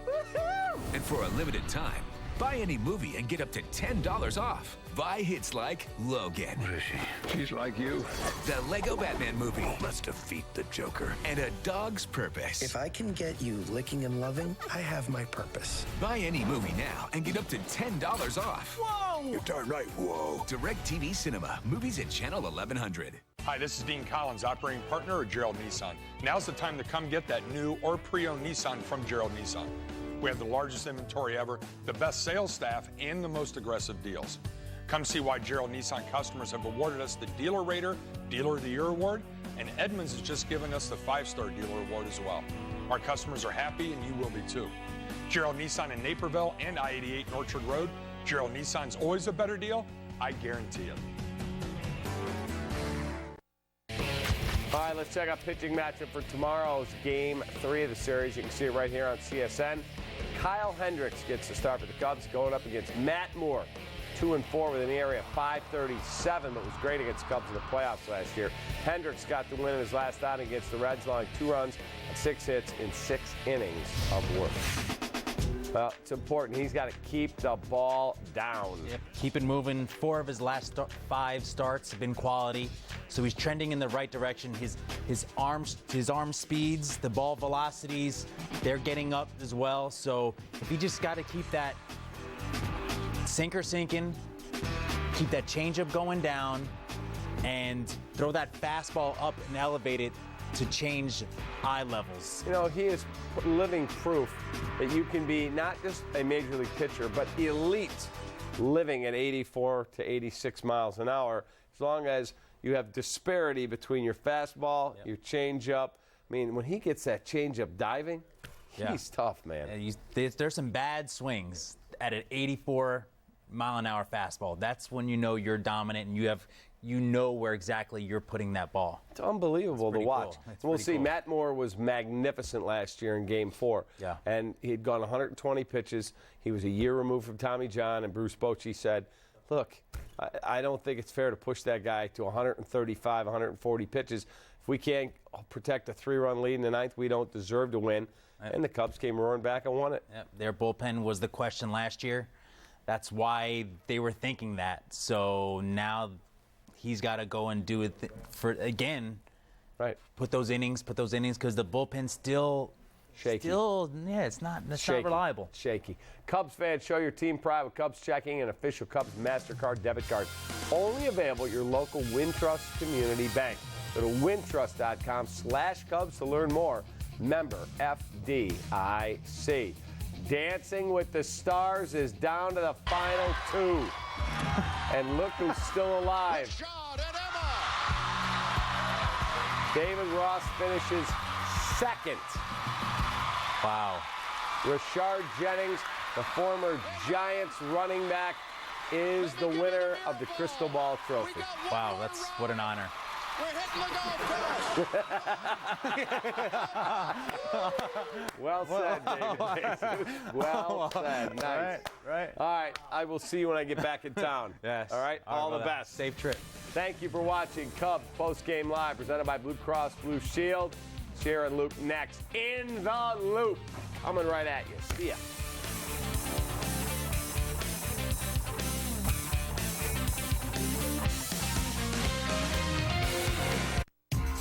And for a limited time, buy any movie and get up to $10 off. Buy hits like Logan. What is she? She's like you. The Lego Batman movie. Let's defeat the Joker. And A Dog's Purpose. If I can get you licking and loving, I have my purpose. Buy any movie now and get up to $10 off. Whoa! You're darn right, whoa. DirecTV Cinema. Movies at Channel 1100. Hi, this is Dean Collins, operating partner at Gerald Nissan. Now's the time to come get that new or pre-owned Nissan from Gerald Nissan. We have the largest inventory ever, the best sales staff, and the most aggressive deals. Come see why Gerald Nissan customers have awarded us the Dealer Rater Dealer of the Year Award, and Edmunds has just given us the 5-Star Dealer Award as well. Our customers are happy, and you will be too. Gerald Nissan in Naperville and I-88 Orchard Road. Gerald Nissan's always a better deal, I guarantee it. All right, let's check out pitching matchup for tomorrow's Game 3 of the series. You can see it right here on CSN. Kyle Hendricks gets the start for the Cubs, going up against Matt Moore, 2-4 with an ERA of .537, but was great against the Cubs in the playoffs last year. Hendricks got the win in his last outing against the Reds, allowing 2 runs and 6 hits in 6 innings of work. Well, it's important. He's got to keep the ball down. Yep. Keep it moving. 4 of his last 5 starts have been quality, so he's trending in the right direction. His arm speeds, the ball velocities, they're getting up as well. So if he just got to keep that sinker sinking, keep that changeup going down, and throw that fastball up and elevate it to change eye levels. You know, he is living proof that you can be not just a major league pitcher, but elite living at 84 to 86 miles an hour, as long as you have disparity between your fastball, your changeup. I mean, when he gets that changeup diving, he's tough, man. There's some bad swings at an 84 mile an hour fastball. That's when you know you're dominant and you know where exactly you're putting that ball. It's unbelievable to watch. Cool. We'll see. Cool. Matt Moore was magnificent last year in Game 4. Yeah. And he had gone 120 pitches. He was a year removed from Tommy John, and Bruce Bochy said, look, I don't think it's fair to push that guy to 135, 140 pitches. If we can't protect a 3-run lead in the 9th, we don't deserve to win. And the Cubs came roaring back and won it. Yep. Their bullpen was the question last year. That's why they were thinking that. So now he's got to go and do it again. Right. Put those innings, because the bullpen's still shaky. It's not reliable. Shaky. Cubs fans, show your team pride with Cubs checking and official Cubs MasterCard debit card. Only available at your local Wintrust Community Bank. Go to wintrust.com/Cubs to learn more. Member FDIC. Dancing with the Stars is down to the final 2. And look who's still alive. David Ross finishes second. Wow. Rashard Jennings, the former Giants running back, is the winner of the Crystal Ball Trophy. Wow, that's what an honor. Well said, David. Well said. Nice. Right. All right. I will see you when I get back in town. Yes. All right. All the best. Safe trip. Thank you for watching Cubs Postgame Live, presented by Blue Cross Blue Shield. Share and Luke next. In the Loop. Coming right at you. See ya.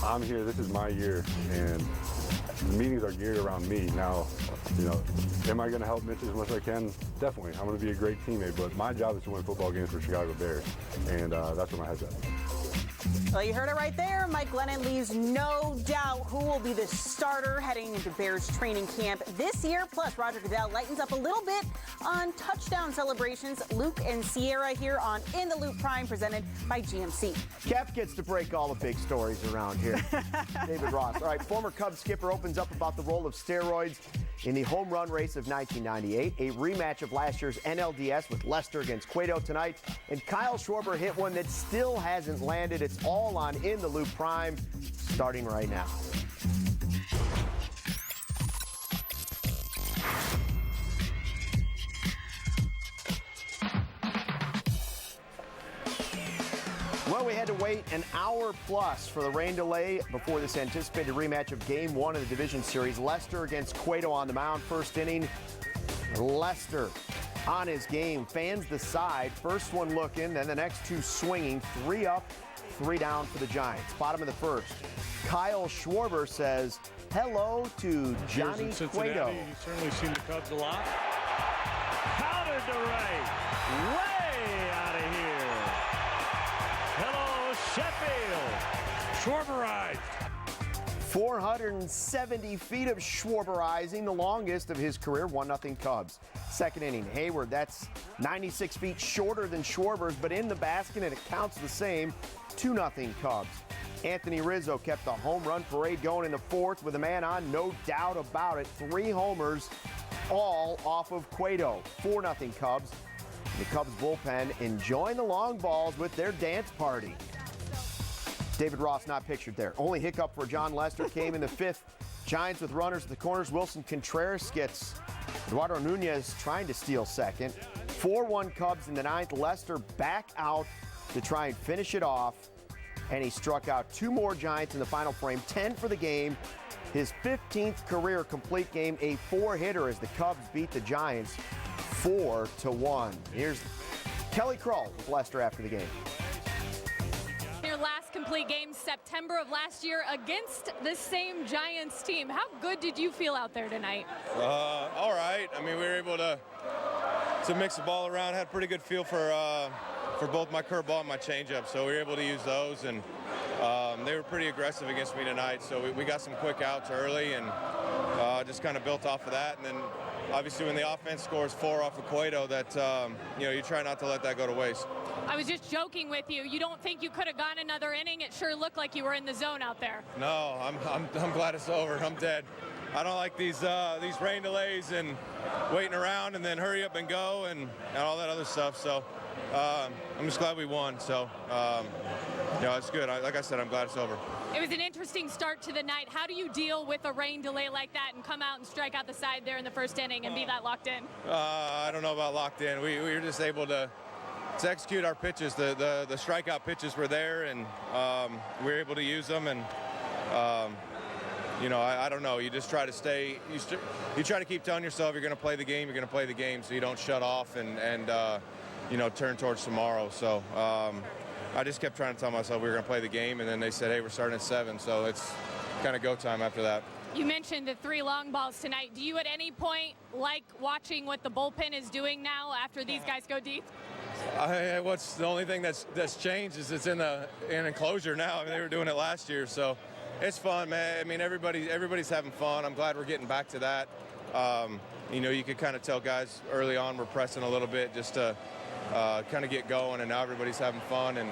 I'm here, this is my year, and the meetings are geared around me. Now, you know, am I going to help Mitch as much as I can? Definitely. I'm going to be a great teammate, but my job is to win football games for Chicago Bears, and that's where my head's at. Well, you heard it right there. Mike Glennon leaves no doubt who will be the starter heading into Bears training camp this year. Plus, Roger Goodell lightens up a little bit on touchdown celebrations. Luke and Sierra here on In the Loop Prime, presented by GMC. Kev gets to break all the big stories around here. David Ross. All right, former Cubs skipper opens up about the role of steroids in the home run race of 1998. A rematch of last year's NLDS with Lester against Cueto tonight. And Kyle Schwarber hit one that still hasn't landed. It's all on In the Loop Prime, starting right now. Well, we had to wait an hour plus for the rain delay before this anticipated rematch of Game 1 of the Division Series. Lester against Cueto on the mound. First inning, Lester on his game. Fans the side. First one looking, then the next two swinging. 3 up, 3 down for the Giants. Bottom of the first. Kyle Schwarber says hello to Johnny Cueto. You've certainly seen the Cubs a lot. Pounded to right. Way out of here. Hello, Sheffield. Schwarberized. 470 feet of Schwarberizing, the longest of his career. 1-0 Cubs. Second inning, Hayward, that's 96 feet shorter than Schwarber's, but in the basket, and it counts the same. 2-0 Cubs. Anthony Rizzo kept the home run parade going in the fourth with a man on, no doubt about it. 3 homers, all off of Cueto. 4-0 Cubs. The Cubs bullpen enjoying the long balls with their dance party. David Ross not pictured there. Only hiccup for Jon Lester came in the 5th. Giants with runners at the corners. Wilson Contreras gets Eduardo Nunez trying to steal second. 4-1 Cubs in the 9th. Lester back out to try and finish it off. And he struck out 2 more Giants in the final frame. 10 for the game. His 15th career complete game. A 4-hitter as the Cubs beat the Giants 4-1. Here's Kelly Krull with Lester after the game. Your last complete game, September of last year, against the same Giants team. How good did you feel out there tonight? All right. I mean, we were able to mix the ball around. Had a pretty good feel for both my curveball and my changeup, so we were able to use those. And they were pretty aggressive against me tonight, so we got some quick outs early and just kind of built off of that. And then obviously when the offense scores 4 off of Cueto, that you try not to let that go to waste. I was just joking with you. You don't think you could have gone another inning? It sure looked like you were in the zone out there. No, I'm glad it's over. I'm dead. I don't like these rain delays and waiting around and then hurry up and go and all that other stuff. So I'm just glad we won. So it's good. Like I said, I'm glad it's over. It was an interesting start to the night. How do you deal with a rain delay like that and come out and strike out the side there in the first inning and be that locked in? I don't know about locked in. We were just able to execute our pitches. The strikeout pitches were there, and we were able to use them. And I don't know. You just try to stay. You try to keep telling yourself you're going to play the game. You're going to play the game, so you don't shut off and turn towards tomorrow. So I just kept trying to tell myself we were going to play the game, and then they said, hey, we're starting at 7, so it's kind of go time after that. You mentioned the 3 long balls tonight. Do you at any point like watching what the bullpen is doing now after these guys go deep? What's the only thing that's changed is it's in an enclosure now. I mean, they were doing it last year, so it's fun, man. I mean, everybody's having fun. I'm glad we're getting back to that. You could kind of tell guys early on we're pressing a little bit just to kind of get going, and now everybody's having fun, and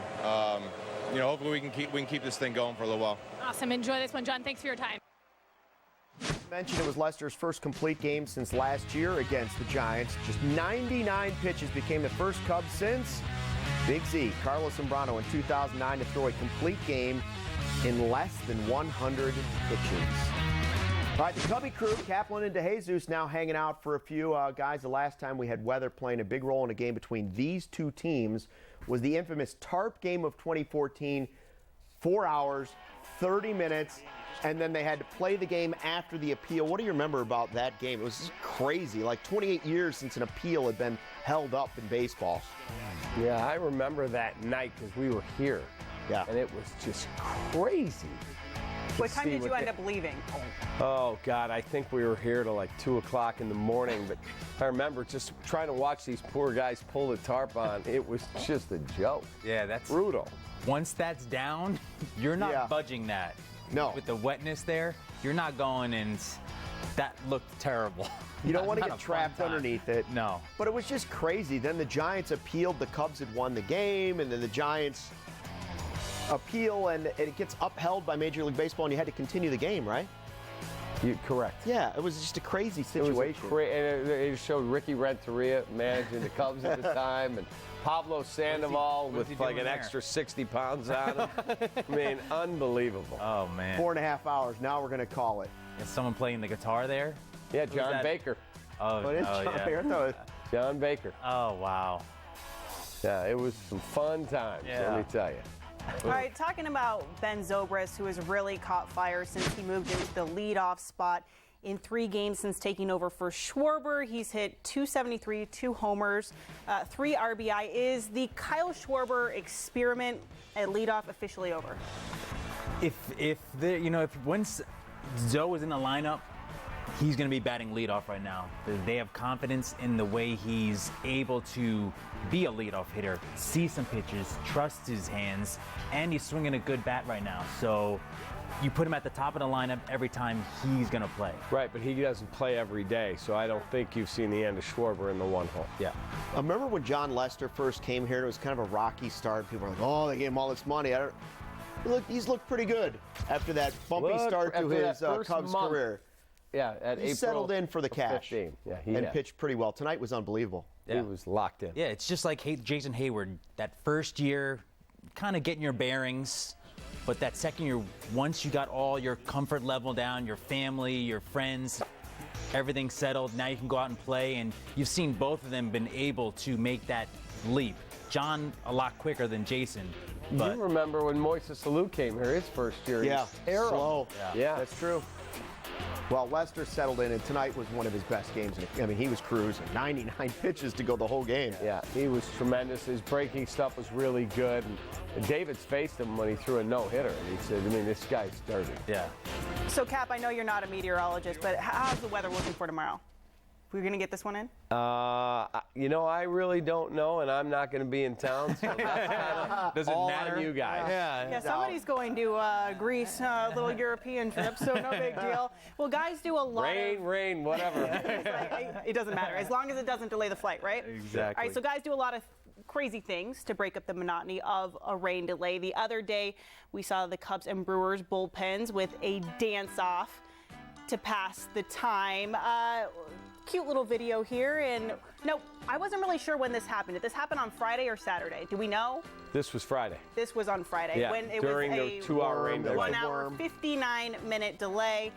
hopefully we can keep this thing going for a little while. Awesome. Enjoy this one, John. Thanks for your time. Mentioned it was Lester's first complete game since last year against the Giants. Just 99 pitches, became the first Cub since Big Z, Carlos Zambrano, in 2009 to throw a complete game in less than 100 pitches. All right, the Cubby crew, Kaplan and DeJesus, now hanging out for a few guys. The last time we had weather playing a big role in a game between these two teams was the infamous Tarp game of 2014, 4 hours, 30 minutes. And then they had to play the game after the appeal. What do you remember about that game? It was crazy. Like 28 years since an appeal had been held up in baseball. Yeah, I remember that night because we were here. Yeah. And it was just crazy. What time did you end up leaving? Oh, God, I think we were here till like 2 o'clock in the morning. But I remember just trying to watch these poor guys pull the tarp on. It was just a joke. Yeah, that's brutal. Once that's down, you're not budging that. No. With the wetness there, you're not going, and that looked terrible. You don't want to get trapped underneath it. No. But it was just crazy. Then the Giants appealed. The Cubs had won the game, and then the Giants appeal, and it gets upheld by Major League Baseball, and you had to continue the game, right? Correct. Yeah, it was just a crazy situation. It showed Ricky Renteria managing the Cubs at the time, and Pablo Sandoval with like an extra 60 pounds on him. I mean, unbelievable. Oh, man. 4.5 hours. Now we're going to call it. Is someone playing the guitar there? Yeah, John Baker. Oh, it is John Baker? No, John Baker. Oh, wow. Yeah, it was some fun times, let me tell you. All right, talking about Ben Zobrist, who has really caught fire since he moved into the leadoff spot in 3 games since taking over for Schwarber. He's hit .273, 2 homers, 3 RBI. Is the Kyle Schwarber experiment at leadoff officially over? If once Zoe was in the lineup, he's going to be batting leadoff right now. They have confidence in the way he's able to be a leadoff hitter, see some pitches, trust his hands, and he's swinging a good bat right now. So you put him at the top of the lineup every time he's going to play. Right, but he doesn't play every day, so I don't think you've seen the end of Schwarber in the 1 hole. Yeah. I remember when Jon Lester first came here, it was kind of a rocky start. People were like, oh, they gave him all this money. He's looked pretty good after that bumpy start to his Cubs career. Yeah, he settled in for the cash 15. Yeah, and pitched pretty well. Tonight was unbelievable. Yeah. He was locked in. Yeah, it's just like Jason Hayward. That first year, kind of getting your bearings. But that second year, once you got all your comfort level down, your family, your friends, everything settled, now you can go out and play. And you've seen both of them been able to make that leap. John a lot quicker than Jason. But you remember when Moises Alou came here his first year? Yeah, he was terrible. slow. Yeah, that's true. Well, Lester settled in, and tonight was one of his best games. I mean, he was cruising. 99 pitches to go the whole game. Yeah, he was tremendous. His breaking stuff was really good. And David's faced him when he threw a no-hitter, and he said, I mean, this guy's dirty. Yeah. So, Cap, I know you're not a meteorologist, but how's the weather looking for tomorrow? We're going to get this one in? I really don't know, and I'm not going to be in town, so that's Does it all matter? on you guys. Yeah, somebody's going to Greece, a little European trip, so no big deal. Well, guys do a lot Rain, whatever. It doesn't matter, as long as it doesn't delay the flight, right? Exactly. All right, so guys do a lot of crazy things to break up the monotony of a rain delay. The other day, we saw the Cubs and Brewers bullpens with a dance-off to pass the time. Cute little video here, and no, I wasn't really sure when this happened. Did this happen on Friday or Saturday? Do we know? This was Friday. This was on Friday. Yeah, when it during was the a 2-hour rain delay. 1 hour, 59-minute delay.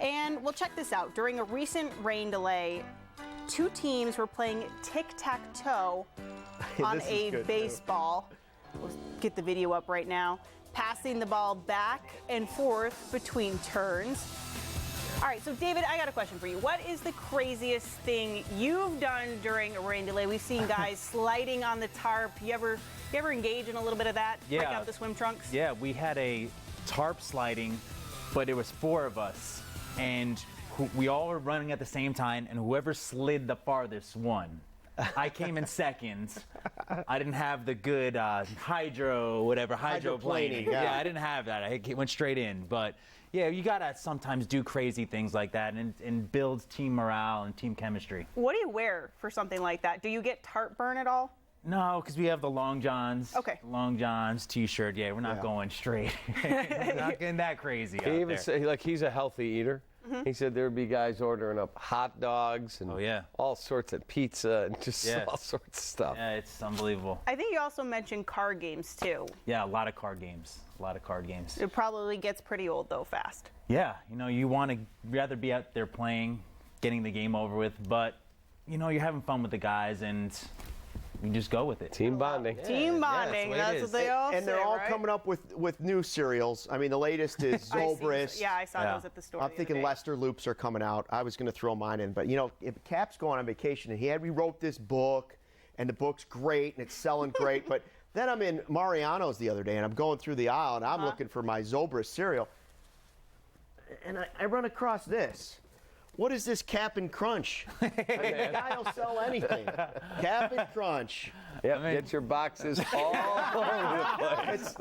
And we'll check this out. During a recent rain delay, 2 teams were playing tic-tac-toe on a baseball. We'll get the video up right now. Passing the ball back and forth between turns. All right, so David, I got a question for you. What is the craziest thing you've done during a rain delay? We've seen guys sliding on the tarp. You ever engage in a little bit of that? Yeah. Break out the swim trunks? Yeah, we had a tarp sliding, but it was 4 of us. And we all were running at the same time, and whoever slid the farthest won. I came in second. I didn't have the good hydroplaning. Yeah, I didn't have that. I went straight in. But yeah, you gotta sometimes do crazy things like that and build team morale and team chemistry. What do you wear for something like that? Do you get tarp burn at all? No, because we have the Long Johns. Okay. Long Johns T-shirt. Yeah, we're not going straight. We're not getting that crazy He out even there. said, like, he's a healthy eater. He said there would be guys ordering up hot dogs and all sorts of pizza and just all sorts of stuff. Yeah, it's unbelievable. I think you also mentioned card games, too. Yeah, a lot of card games. A lot of card games. It probably gets pretty old, though, fast. Yeah, you want to rather be out there playing, getting the game over with, but, you're having fun with the guys, and you just go with it. Team bonding. Team bonding, that's what they all say, And they're all right? coming up with new cereals. I mean, the latest is Zobris. Yeah, I saw those at the store. I'm thinking Lester Loops are coming out. I was going to throw mine in, but if Cap's going on vacation and he wrote this book, and the book's great and it's selling great, but then I'm in Mariano's the other day and I'm going through the aisle and I'm looking for my Zobris cereal, and I run across this. What is this Cap and Crunch? I mean, the guy will sell anything. Cap and Crunch. Yep, get your boxes all over the place.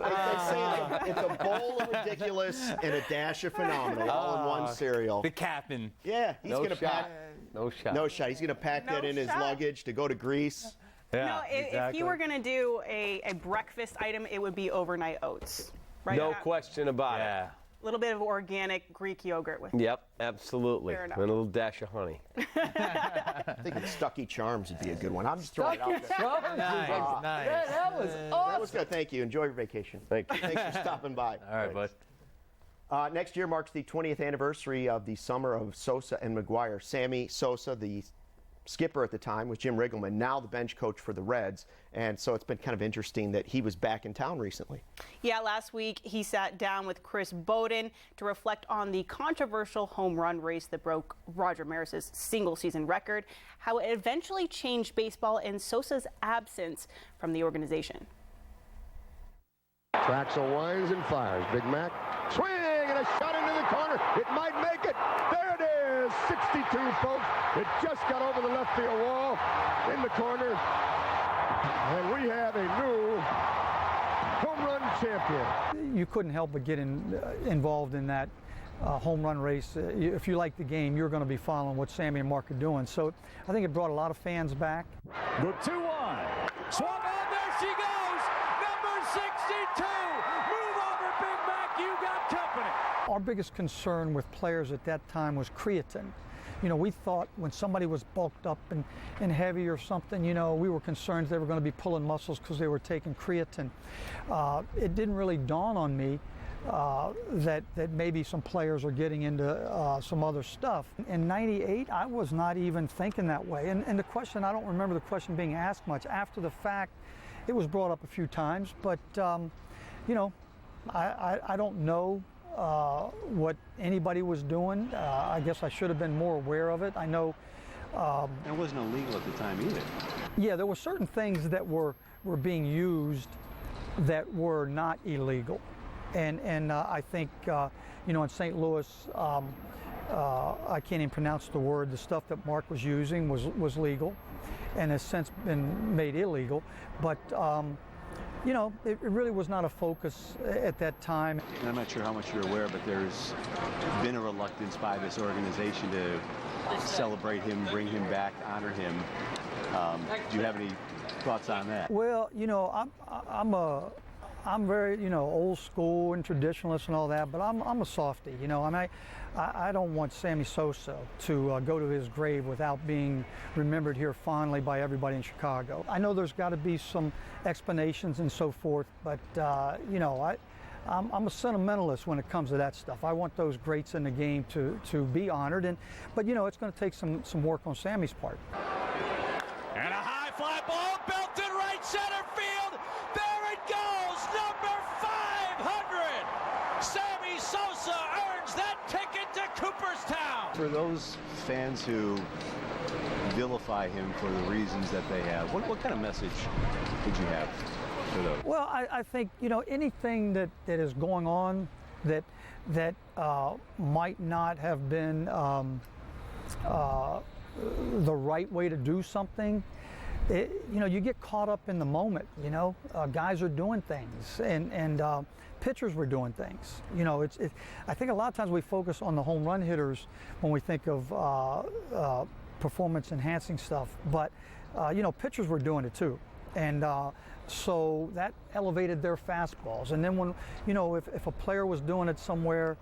It's a bowl of ridiculous and a dash of phenomenal all in one cereal. The Cap'n. Yeah, he's going to pack. No shot. No shot. He's going to pack that in his luggage to go to Greece. Yeah, if you were going to do a breakfast item, it would be overnight oats. Right? No question about it. A little bit of organic Greek yogurt with it. Yep, absolutely. Fair And enough. a little dash of honey. I think Stucky Charms would be a good one. I'm just throwing it out there. Nice. Yeah, that was awesome. That was good. Thank you. Enjoy your vacation. Thank you. Thanks for stopping by. All right, bud. Next year marks the 20th anniversary of the summer of Sosa and McGuire. Sammy Sosa, the skipper at the time, was Jim Riggleman, now the bench coach for the Reds. And so it's been kind of interesting that he was back in town recently. Yeah, last week he sat down with Chris Bowden to reflect on the controversial home run race that broke Roger Maris's single-season record, how it eventually changed baseball in Sosa's absence from the organization. Traxel winds and fires. Big Mac swing and a shot into the corner. It might make it. There it is. 62, folks. It just got over the left field wall in the corner. And we have a new home run champion. You couldn't help but get involved in that home run race. If you like the game, you're going to be following what Sammy and Mark are doing. So I think it brought a lot of fans back. The 2-1. Swung on, there she goes. Number 62. Move over, Big Mac. You got company. Our biggest concern with players at that time was creatine. We thought when somebody was bulked up and heavy or something, we were concerned they were going to be pulling muscles because they were taking creatine. It didn't really dawn on me that maybe some players are getting into some other stuff. In '98, I was not even thinking that way. And the question, I don't remember the question being asked much. After the fact, it was brought up a few times, but, I don't know what anybody was doing. I guess I should have been more aware of it. I know. It wasn't illegal at the time either. Yeah, there were certain things that were being used that were not illegal. And I think, in St. Louis, I can't even pronounce the word. The stuff that Mark was using was legal and has since been made illegal. But it really was not a focus at that time. And I'm not sure how much you're aware, but there's been a reluctance by this organization to celebrate him, bring him back, honor him. Do you have any thoughts on that? Well, I'm very, old school and traditionalist and all that, but I'm a softie, I don't want Sammy Sosa to go to his grave without being remembered here fondly by everybody in Chicago. I know there's got to be some explanations and so forth, but, I'm a sentimentalist when it comes to that stuff. I want those greats in the game to be honored, but it's going to take some work on Sammy's part. And a high fly ball belted right center field. There it goes, number 500. Sammy Sosa earns that ticket to Cooperstown. For those fans who vilify him for the reasons that they have, what kind of message would you have for those? Well, I think, anything that is going on that might not have been the right way to do something, you get caught up in the moment. Guys are doing things, and pitchers were doing things. I think a lot of times we focus on the home run hitters when we think of performance enhancing stuff, but pitchers were doing it too. And so that elevated their fastballs. And then when, if a player was doing it somewhere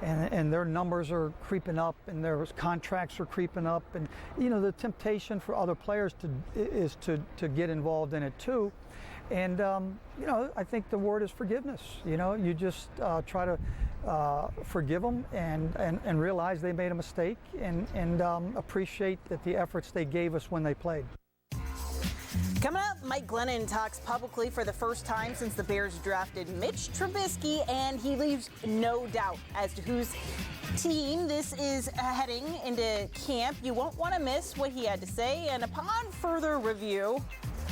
and their numbers are creeping up and their contracts are creeping up, and, the temptation for other players is to get involved in it too. And, I think the word is forgiveness. You just try to forgive them and realize they made a mistake and appreciate that the efforts they gave us when they played. Coming up, Mike Glennon talks publicly for the first time since the Bears drafted Mitch Trubisky, and he leaves no doubt as to whose team this is heading into camp. You won't want to miss what he had to say, and upon further review,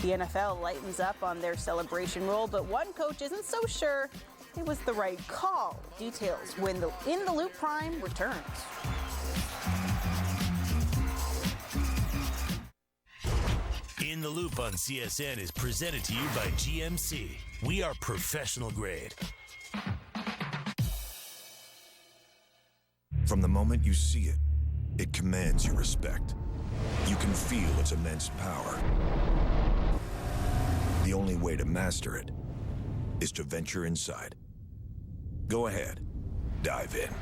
the NFL lightens up on their celebration rule, but one coach isn't so sure it was the right call. Details when the In the Loop Prime returns. In the Loop on CSN is presented to you by GMC. We are professional grade. From the moment you see it, it commands your respect. You can feel its immense power. The only way to master it is to venture inside. Go ahead, dive in.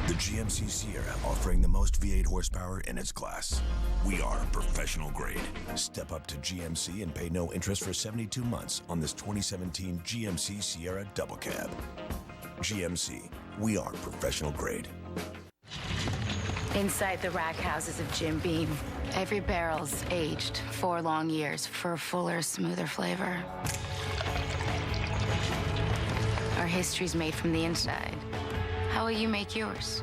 The GMC Sierra, offering the most V8 horsepower in its class. We are professional grade. Step up to GMC and pay no interest for 72 months on this 2017 GMC Sierra Double Cab. GMC, we are professional grade. Inside the rack houses of Jim Beam, every barrel's aged 4 long years for a fuller, smoother flavor. Our history's made from the inside. How will you make yours?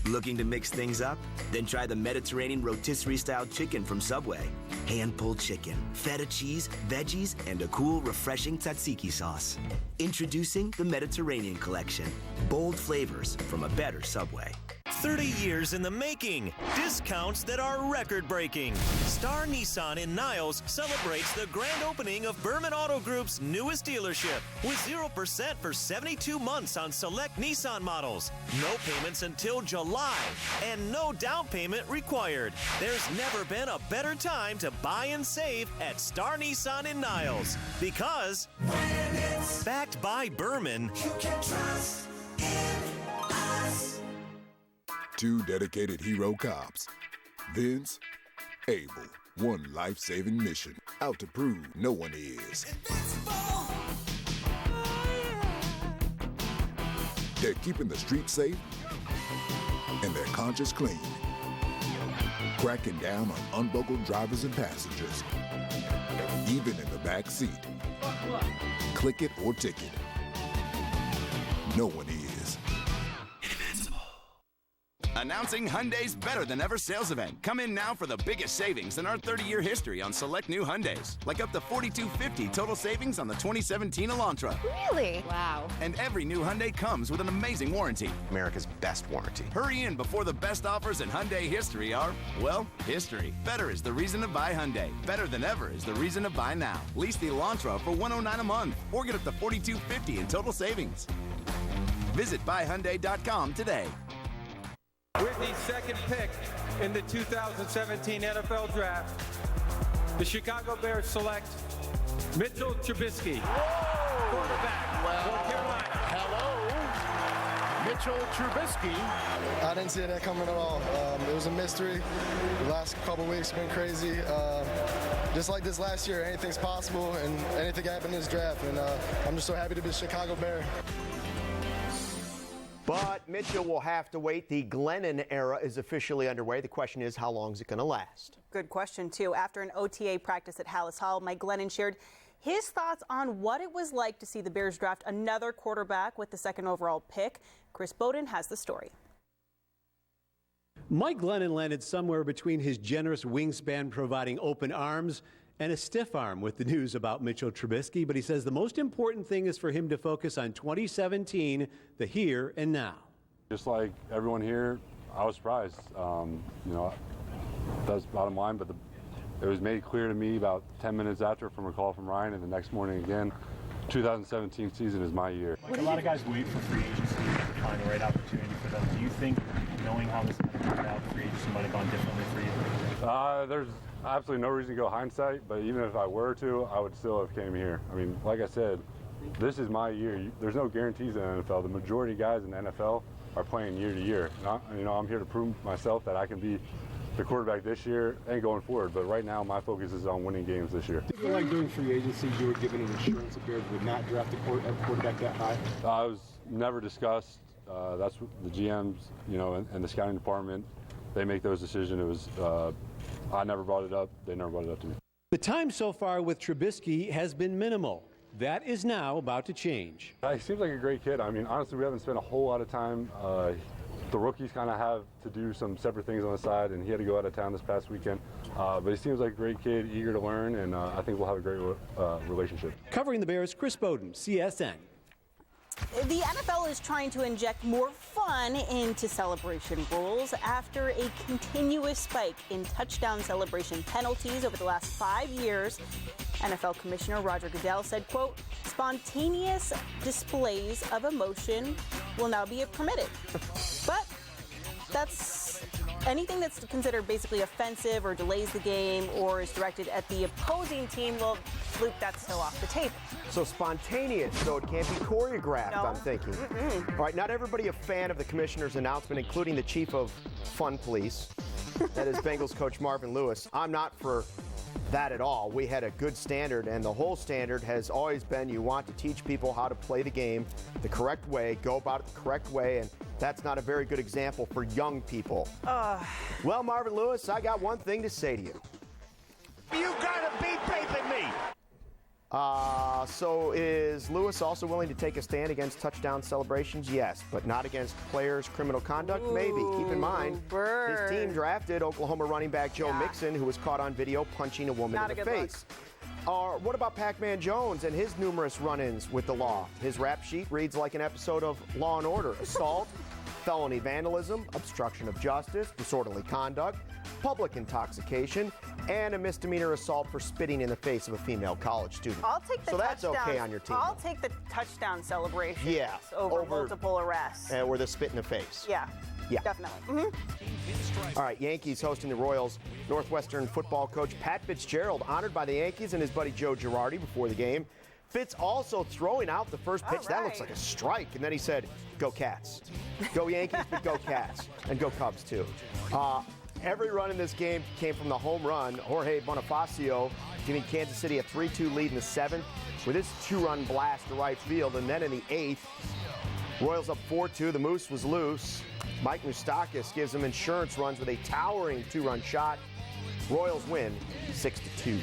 Looking to mix things up? Then try the Mediterranean rotisserie-style chicken from Subway. Hand-pulled chicken, feta cheese, veggies, and a cool, refreshing tzatziki sauce. Introducing the Mediterranean Collection. Bold flavors from a better Subway. 30 years in the making. Discounts that are record-breaking. Star Nissan in Niles celebrates the grand opening of Berman Auto Group's newest dealership with 0% for 72 months on select Nissan models. No payments until July and no down payment required. There's never been a better time to buy and save at Star Nissan in Niles because when it's backed by Berman, you can trust in us. 2 dedicated hero cops, Vince, Abel. One life-saving mission, out to prove no one is. They're keeping the streets safe and their conscience clean. Cracking down on unbuckled drivers and passengers, even in the back seat. Click it or ticket. No one is. Announcing Hyundai's Better Than Ever sales event. Come in now for the biggest savings in our 30-year history on select new Hyundais. Like up to $4,250 total savings on the 2017 Elantra. Really? Wow. And every new Hyundai comes with an amazing warranty. America's best warranty. Hurry in before the best offers in Hyundai history are, well, history. Better is the reason to buy Hyundai. Better Than Ever is the reason to buy now. Lease the Elantra for $109 a month or get up to $4,250 in total savings. Visit buyhyundai.com today. With the second pick in the 2017 NFL Draft, the Chicago Bears select Mitchell Trubisky, quarterback for Carolina. Hello, Mitchell Trubisky. I didn't see that coming at all. It was a mystery. The last couple weeks have been crazy. Just like this last year, anything's possible and anything can happen in this draft. And I'm just so happy to be a Chicago Bear. But Mitchell will have to wait. The Glennon era is officially underway. The question is, how long is it going to last? Good question, too. After an OTA practice at Hallis Hall, Mike Glennon shared his thoughts on what it was like to see the Bears draft another quarterback with the second overall pick. Chris Bowden has the story. Mike Glennon landed somewhere between his generous wingspan providing open arms and a stiff arm with the news about Mitchell Trubisky, but he says the most important thing is for him to focus on 2017, the here and now. Just like everyone here, I was surprised. That's bottom line, but it was made clear to me about 10 minutes after from a call from Ryan, and the next morning again, 2017 season is my year. Like a lot of guys wait for free agency to find the right opportunity for them. Do you think, knowing how this turned out, free agency might have gone differently for you? Absolutely no reason to go hindsight, but even if I were to, I would still have came here. I mean, like I said, this is my year. There's no guarantees in the NFL. The majority of guys in the NFL are playing year to year. And I'm here to prove myself that I can be the quarterback this year and going forward. But right now, my focus is on winning games this year. I feel like during free agency, you were given an assurance that Bears would not draft a quarterback that high. I was never discussed. That's what the GMs, and the scouting department, they make those decisions. It was, I never brought it up. They never brought it up to me. The time so far with Trubisky has been minimal. That is now about to change. He seems like a great kid. I mean, honestly, we haven't spent a whole lot of time. The rookies kind of have to do some separate things on the side, and he had to go out of town this past weekend. But he seems like a great kid, eager to learn, and I think we'll have a great relationship. Covering the Bears, Chris Bowden, CSN. The NFL is trying to inject more fun into celebration rules after a continuous spike in touchdown celebration penalties over the last 5 years. NFL Commissioner Roger Goodell said, quote, spontaneous displays of emotion will now be permitted. But that's anything that's considered basically offensive or delays the game or is directed at the opposing team, well, Luke, that's still off the table. So spontaneous, so it can't be choreographed, No. I'm thinking. All right, not everybody a fan of the commissioner's announcement, including the chief of Fun Police. That is Bengals coach Marvin Lewis. I'm not for that at all. We had a good standard, and the whole standard has always been you want to teach people how to play the game the correct way, go about it the correct way, and that's not a very good example for young people. Well, Marvin Lewis, I got one thing to say to you. You gotta be taping me. So is Lewis also willing to take a stand against touchdown celebrations? Yes, but not against players' criminal conduct? Maybe. Keep in mind, his team drafted Oklahoma running back Joe Mixon, who was caught on video punching a woman in the face. Or what about Pac-Man Jones and his numerous run-ins with the law? His rap sheet reads like an episode of Law and Order. Assault, felony vandalism, obstruction of justice, disorderly conduct, public intoxication, and a misdemeanor assault for spitting in the face of a female college student. I'll take the so that's touchdown. okay on your team. I'll take the touchdown celebrations over over multiple arrests. Or the spit in the face. Yeah, definitely. All right, Yankees hosting the Royals. Northwestern football coach Pat Fitzgerald honored by the Yankees and his buddy Joe Girardi before the game. Fitz also throwing out the first pitch. That looks like a strike. And then he said, go Cats. Go Yankees, but go Cats. And go Cubs, too. Every run in this game came from the home run. Jorge Bonifacio giving Kansas City a 3-2 lead in the 7th with his 2-run blast to right field. And then in the 8th, Royals up 4-2. The Moose was loose. Mike Moustakas gives them insurance runs with a towering 2-run shot. Royals win 6-2.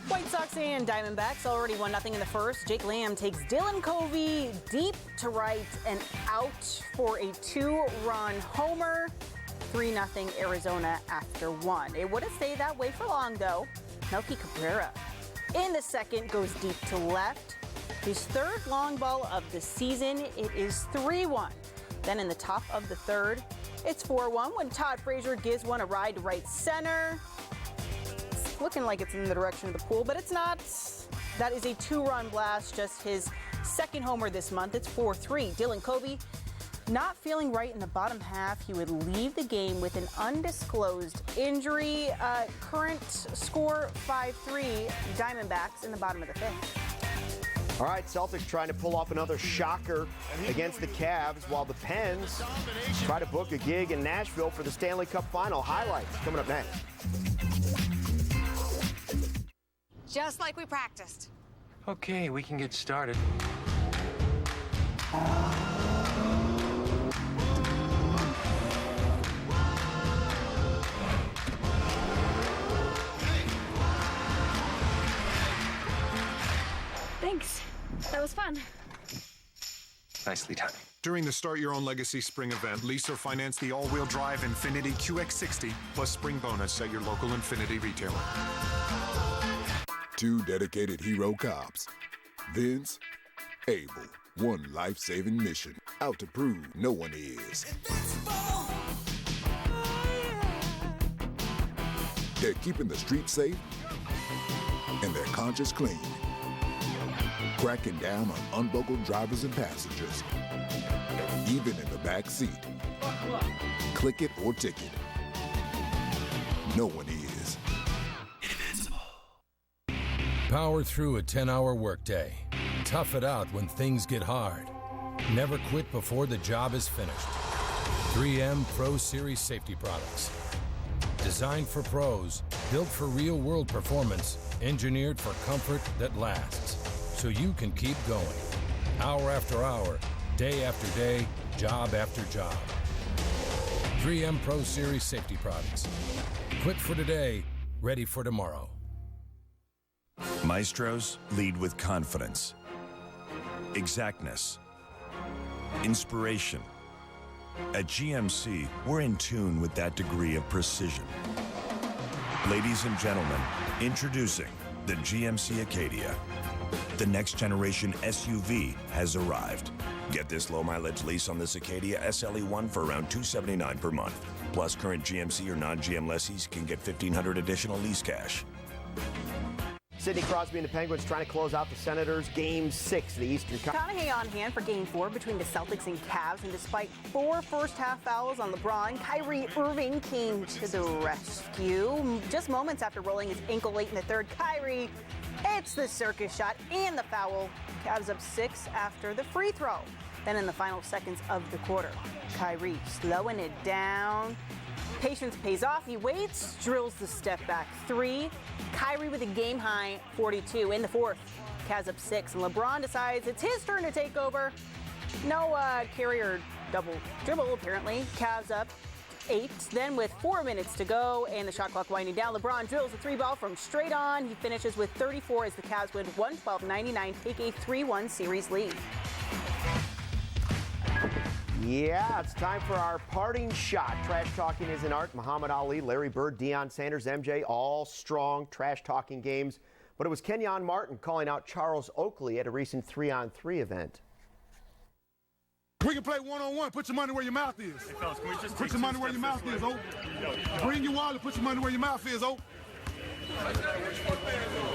White Sox and Diamondbacks already 1-0 in the first. Jake Lamb takes Dylan Covey deep to right and out for a 2-run homer. 3-0 Arizona after 1. It wouldn't stay that way for long, though. Melky Cabrera in the second goes deep to left. His third long ball of the season. It is 3-1. Then in the top of the third, it's 4-1 when Todd Frazier gives one a ride to right center. It's looking like it's in the direction of the pool, but it's not. That is a 2-run blast, just his second homer this month. It's 4-3. Dylan Covey not feeling right in the bottom half. He would leave the game with an undisclosed injury. Current score 5-3. Diamondbacks in the bottom of the 5th. All right, Celtics trying to pull off another shocker against the Cavs while the Pens try to book a gig in Nashville for the Stanley Cup Final. Highlights coming up next. Just like we practiced. Okay, we can get started. Thanks. That was fun. Nicely done. During the Start Your Own Legacy Spring event, lease or finance the all-wheel drive Infiniti QX60 plus spring bonus at your local Infiniti retailer. 2 dedicated hero cops. Vince, Abel. One life-saving mission. Out to prove no one is. They're keeping the streets safe and their conscience clean. Cracking down on unbuckled drivers and passengers, even in the back seat. Click it or ticket. No one is. Power through a 10-hour workday. Tough it out when things get hard. Never quit before the job is finished. 3M Pro Series safety products. Designed for pros, built for real-world performance, engineered for comfort that lasts. So you can keep going. Hour after hour, day after day, job after job. 3M Pro Series safety products. Equipped for today, ready for tomorrow. Maestros lead with confidence, exactness, inspiration. At GMC, we're in tune with that degree of precision. Ladies and gentlemen, introducing the GMC Acadia. The next generation SUV has arrived. Get this low mileage lease on this Acadia SLE1 for around $279 per month. Plus, current GMC or non-GM lessees can get $1,500 additional lease cash. Sidney Crosby and the Penguins trying to close out the Senators' Game 6 of the Eastern Conference. McConaughey on hand for Game 4 between the Celtics and Cavs, and despite 4 first-half fouls on LeBron, Kyrie Irving came to the rescue. Just moments after rolling his ankle late in the third, Kyrie hits the circus shot and the foul. Cavs up 6 after the free throw. Then in the final seconds of the quarter, Kyrie slowing it down. Patience pays off. He waits, drills the step-back 3. Kyrie with a game-high 42 in the fourth. Cavs up 6, and LeBron decides it's his turn to take over. No carrier double dribble, apparently. Cavs up 8. Then with 4 minutes to go and the shot clock winding down, LeBron drills a 3-ball from straight on. He finishes with 34 as the Cavs win 112-99, take a 3-1 series lead. Yeah, it's time for our parting shot. Trash talking is an art. Muhammad Ali, Larry Bird, Deion Sanders, MJ, all strong trash talking games. But it was Kenyon Martin calling out Charles Oakley at a recent 3-on-3 event. We can play one-on-one. Put your money where your mouth is. Hey, fellas, can we just put your money where your mouth is, Oak. Bring your wallet. Put your money where your mouth is, Oak.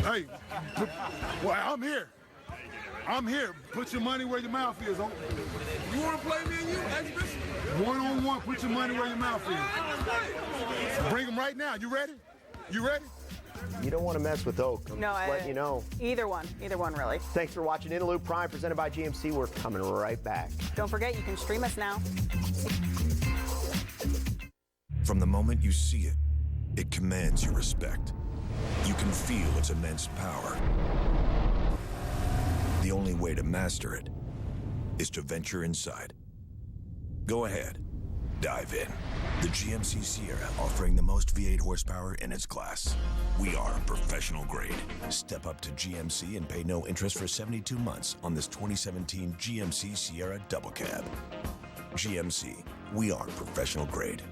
Hey, well, I'm here. I'm here. Put your money where your mouth is, Oak. You want to play me and you, exhibition? One-on-one. Put your money where your mouth is. Bring them right now. You ready? You ready? You don't want to mess with Oak. I'm just letting you know. Either one really. Thanks for watching In a Loop Prime, presented by GMC. We're coming right back. Don't forget, you can stream us now. From the moment you see it, it commands your respect. You can feel its immense power. The only way to master it is to venture inside. Go ahead, dive in. The GMC Sierra, offering the most V8 horsepower in its class. We are professional grade. Step up to GMC and pay no interest for 72 months on this 2017 GMC Sierra Double Cab. GMC, we are professional grade.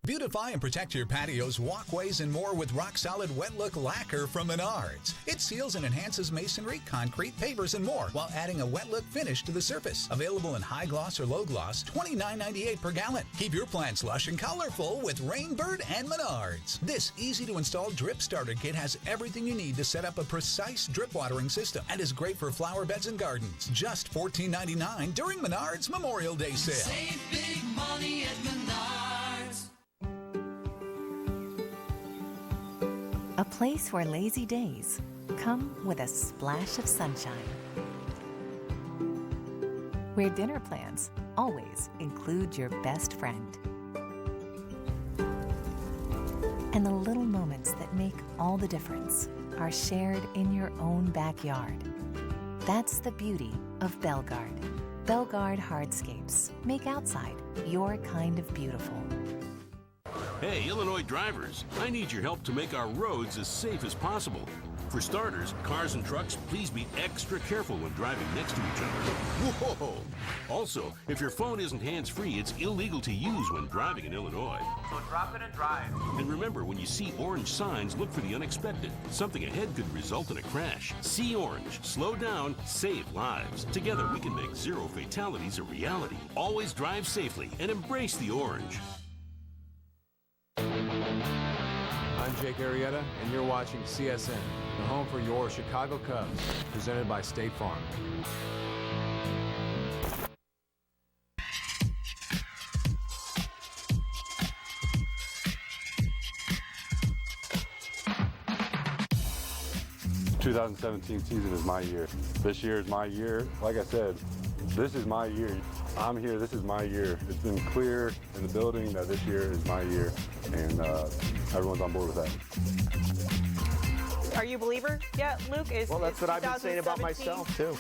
Beautify and protect your patios, walkways, and more with rock-solid wet look lacquer from Menards. It seals and enhances masonry, concrete, pavers, and more while adding a wet look finish to the surface. Available in high gloss or low gloss, $29.98 per gallon. Keep your plants lush and colorful with Rainbird and Menards. This easy-to-install drip starter kit has everything you need to set up a precise drip watering system and is great for flower beds and gardens. Just $14.99 during Menards Memorial Day sale. Save big money at Menards. A place where lazy days come with a splash of sunshine. Where dinner plans always include your best friend. And the little moments that make all the difference are shared in your own backyard. That's the beauty of Bellegarde. Bellegarde hardscapes make outside your kind of beautiful. Hey, Illinois drivers, I need your help to make our roads as safe as possible. For starters, cars and trucks, please be extra careful when driving next to each other. Whoa! Also, if your phone isn't hands-free, it's illegal to use when driving in Illinois. So drop it and drive. And remember, when you see orange signs, look for the unexpected. Something ahead could result in a crash. See orange. Slow down. Save lives. Together, we can make zero fatalities a reality. Always drive safely and embrace the orange. I'm Jake Arrieta, and you're watching CSN, the home for your Chicago Cubs, presented by State Farm. The 2017 season is my year. This year is my year. Like I said, this is my year. I'm here. This is my year. It's been clear in the building that this year is my year, and everyone's on board with that. Are you a believer yet, Luke? Well, that's what I've been saying about myself, too.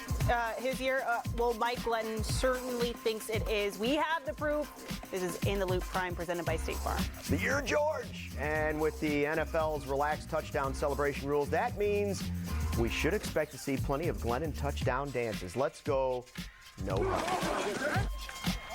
His year, well, Mike Glennon certainly thinks it is. We have the proof. This is In the Loop Prime, presented by State Farm. The year George! And with the NFL's relaxed touchdown celebration rules, that means we should expect to see plenty of Glennon touchdown dances. Let's go. No hurry.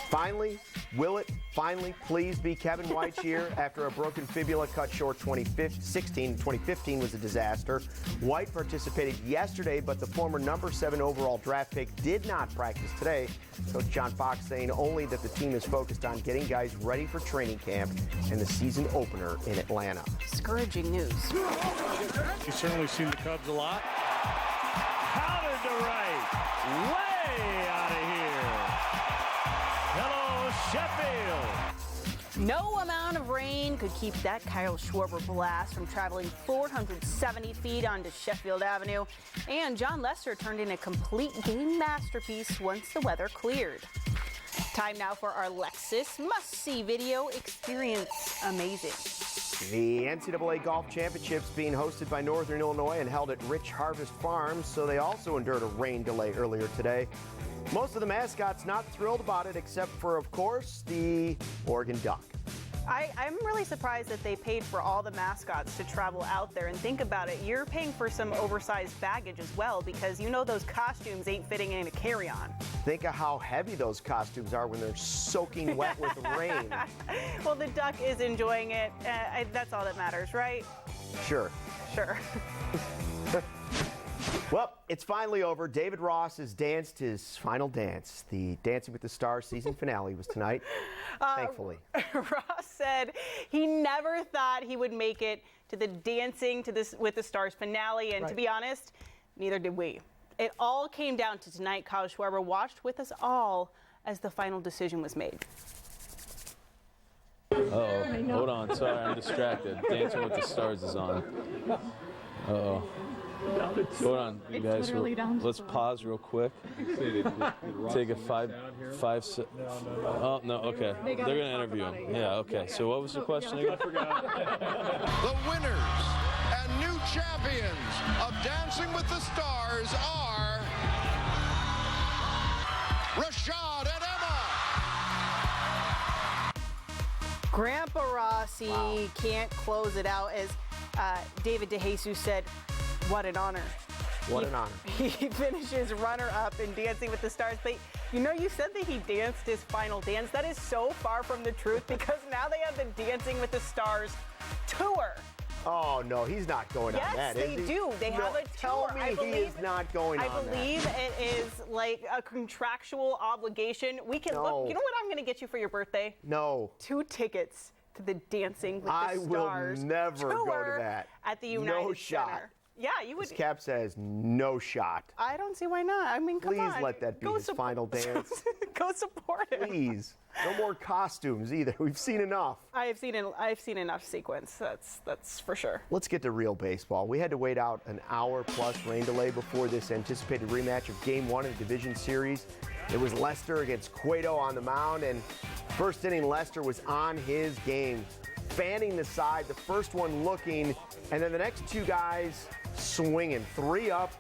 Finally, will it finally please be Kevin White's year? After a broken fibula cut short 2015 was a disaster. White participated yesterday, but the former number 7 overall draft pick did not practice today. Coach John Fox saying only that the team is focused on getting guys ready for training camp and the season opener in Atlanta. Discouraging news. You've certainly seen the Cubs a lot. Pounded to right. Way out of here. Hello, Sheffield. No amount of rain could keep that Kyle Schwarber blast from traveling 470 feet onto Sheffield Avenue. And Jon Lester turned in a complete game masterpiece once the weather cleared. Time now for our Lexus must-see video. Experience amazing. The NCAA Golf Championships being hosted by Northern Illinois and held at Rich Harvest Farms, so they also endured a rain delay earlier today. Most of the mascots not thrilled about it, except for, of course, the Oregon Duck. I'm really surprised that they paid for all the mascots to travel out there. And think about it, you're paying for some oversized baggage as well, because you know those costumes ain't fitting in a carry-on. Think of how heavy those costumes are when they're soaking wet with the rain. Well, the duck is enjoying it. That's all that matters, right? Sure. Sure. Well, it's finally over. David Ross has danced his final dance. The Dancing with the Stars season finale was tonight, thankfully. Ross said he never thought he would make it to the Dancing with the Stars finale, and to be honest, neither did we. It all came down to tonight. Kyle Schwarber watched with us all as the final decision was made. Uh-oh. Hold on. Sorry, I'm distracted. Dancing with the Stars is on. Uh-oh. Hold on, you guys. Let's pause real quick. Take a five. Oh, no, okay. They're going to interview him. Yeah, okay. So what was the question again? The winners and new champions of Dancing with the Stars are Rashad and Emma. Grandpa Rossi can't close it out, as David DeJesus said. What an honor. What an honor. He finishes runner-up in Dancing with the Stars. But, you know, you said that he danced his final dance. That is so far from the truth, because now they have the Dancing with the Stars tour. Oh, no, he's not going on that, is he? Yes, they do. They have a tour. Tell me he is not going on that. I believe it is like a contractual obligation. We can look. You know what I'm going to get you for your birthday? No. 2 tickets to the Dancing with the Stars will never tour go to that. At the United No shot. Center. Yeah, you would. His cap says no shot. I don't see why not. I mean, come on. Please let that be his final dance. Go support him. Please. No more costumes either. We've seen enough. I've seen enough sequence. That's for sure. Let's get to real baseball. We had to wait out an hour-plus rain delay before this anticipated rematch of Game 1 of the Division Series. It was Lester against Cueto on the mound, and first inning Lester was on his game, fanning the side, the first one looking, and then the next 2 guys swinging. 3 up,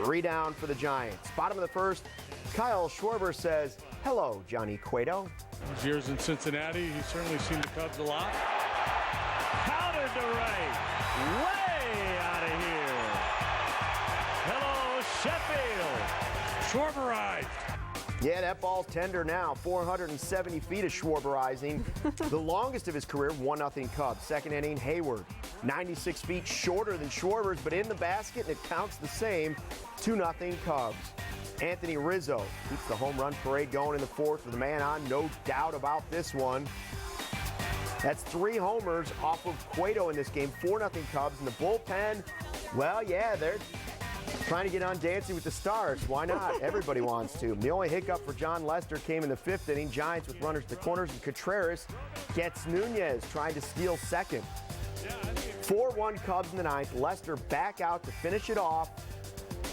3 down for the Giants. Bottom of the first, Kyle Schwarber says, "Hello, Johnny Cueto." His years in Cincinnati, he's certainly seen the Cubs a lot. Pounded to right. Way out of here. Yeah, that ball's tender now. 470 feet of Schwarberizing. The longest of his career, 1-0 Cubs. Second inning, Hayward. 96 feet shorter than Schwarber's, but in the basket, and it counts the same. 2-0 Cubs. Anthony Rizzo keeps the home run parade going in the fourth with a man on. No doubt about this one. That's 3 homers off of Cueto in this game. 4-0 Cubs. And the bullpen, well, yeah, they're trying to get on Dancing with the Stars. Why not? Everybody wants to. The only hiccup for Jon Lester came in the 5th inning. Giants with runners at the corners, and Contreras gets Nunez trying to steal second. 4-1 Cubs in the 9th. Lester back out to finish it off,